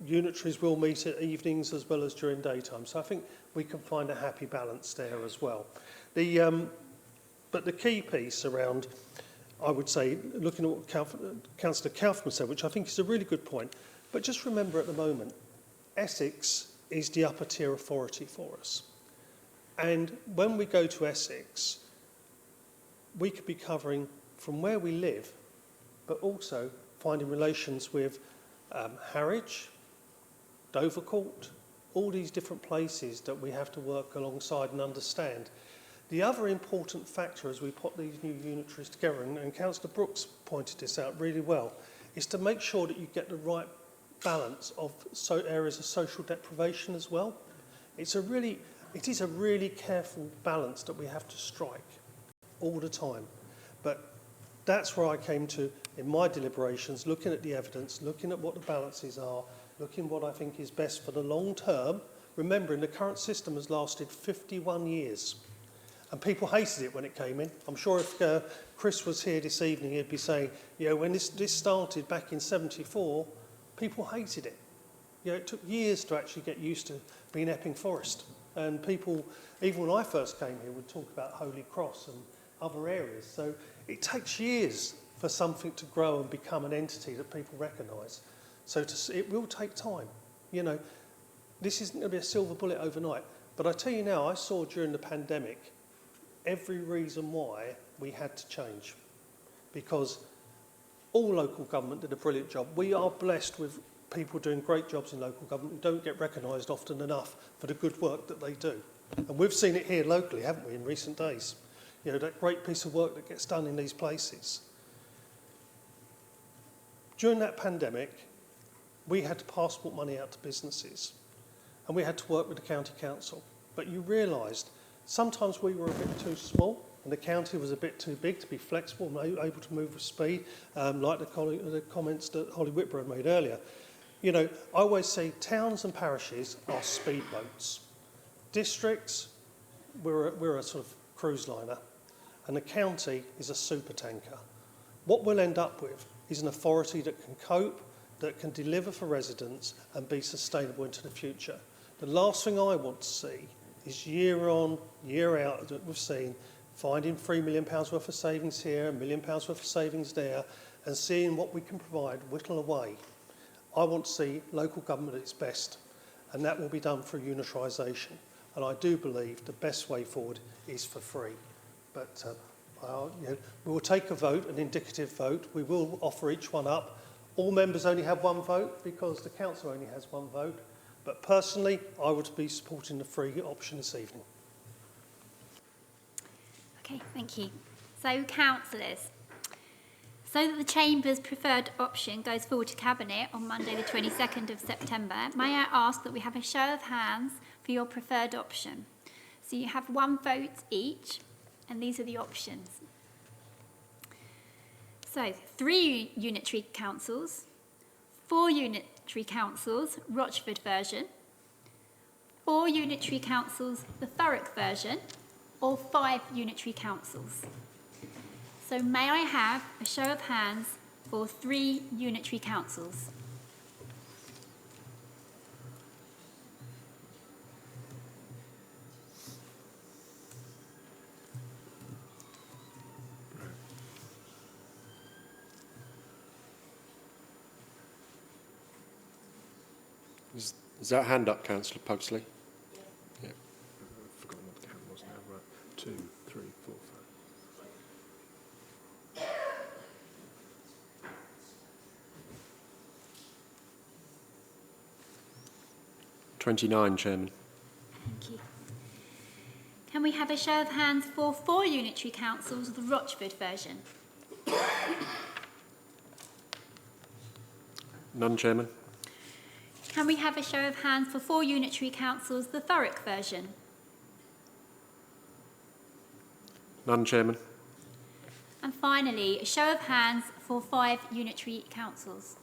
unitaries will meet at evenings as well as during daytime. So I think we can find a happy balance there as well. But the key piece around, I would say, looking at what Councillor Kaufman said, which I think is a really good point, but just remember at the moment, Essex is the upper tier authority for us. And when we go to Essex, we could be covering from where we live, but also finding relations with Harwich, Dovercourt, all these different places that we have to work alongside and understand. The other important factor as we put these new unitaries together, and Councillor Brooks pointed this out really well, is to make sure that you get the right balance of areas of social deprivation as well. It is a really careful balance that we have to strike all the time. But that's where I came to in my deliberations, looking at the evidence, looking at what the balances are, looking what I think is best for the long term, remembering the current system has lasted 51 years. And people hated it when it came in. I'm sure if Chris was here this evening, he'd be saying, you know, when this started back in 74, people hated it. You know, it took years to actually get used to being Epping Forest. And people, even when I first came here, would talk about Holy Cross and other areas. So it takes years for something to grow and become an entity that people recognise. So it will take time. You know, this isn't going to be a silver bullet overnight. But I tell you now, I saw during the pandemic every reason why we had to change. Because all local government did a brilliant job. We are blessed with people doing great jobs in local government who don't get recognised often enough for the good work that they do. And we've seen it here locally, haven't we, in recent days? You know, that great piece of work that gets done in these places. During that pandemic, we had to passport money out to businesses, and we had to work with the county council. But you realised sometimes we were a bit too small, and the county was a bit too big to be flexible and able to move with speed, like the comments that Holly Whitbread made earlier. You know, I always say towns and parishes are speedboats. Districts, we're a sort of cruise liner, and the county is a super tanker. What we'll end up with is an authority that can cope, that can deliver for residents and be sustainable into the future. The last thing I want to see is year on, year out that we've seen, finding £3 million worth of savings here, £1 million worth of savings there, and seeing what we can provide whittle away. I want to see local government at its best, and that will be done through unitarisation. And I do believe the best way forward is for free. But you know, we will take a vote, an indicative vote. We will offer each one up. All members only have one vote because the council only has one vote. But personally, I would be supporting the free option this evening. Okay, thank you. So, councillors, so that the Chamber's preferred option goes forward to Cabinet on Monday the 22nd of September, may I ask that we have a show of hands for your preferred option? So you have one vote each, and these are the options. So 3 unitary councils, 4 unitary councils, Rochford version, 4 unitary councils, the Thurrock version, or 5 unitary councils. So may I have a show of hands for 3 unitary councils? Is that hand up, Councillor Pugsley? Yeah. I've forgotten what the count was now. Right. 2, 3, 4, 5. 29, Chairman. Thank you. Can we have a show of hands for 4 unitary councils, the Rochford version? None, Chairman. Can we have a show of hands for 4 unitary councils, the Thurrock version? None, Chairman. And finally, a show of hands for 5 unitary councils.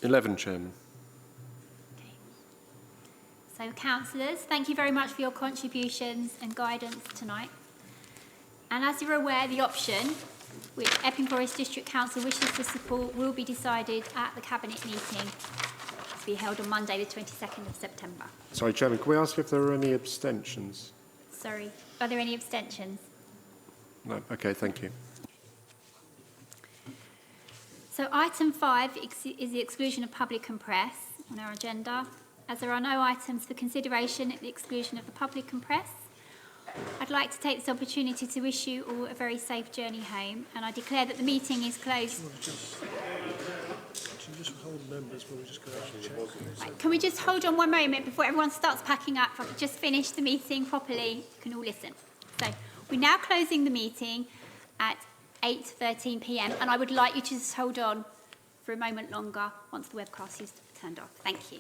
$11, Chairman. Okay. So, councillors, thank you very much for your contributions and guidance tonight. And as you're aware, the option which Epping Forest District Council wishes to support will be decided at the Cabinet meeting to be held on Monday the 22nd of September. Sorry, Chairman, can we ask if there are any abstentions? Sorry, are there any abstentions? No. Okay, thank you. So item 5 is the exclusion of public and press on our agenda. As there are no items for consideration at the exclusion of the public and press, I'd like to take this opportunity to wish you all a very safe journey home, and I declare that the meeting is closed. Right, can we just hold on one moment before everyone starts packing up? If I could just finish the meeting properly, you can all listen. So we're now closing the meeting at 8:13 p.m. and I would like you to just hold on for a moment longer once the webcast is turned off. Thank you.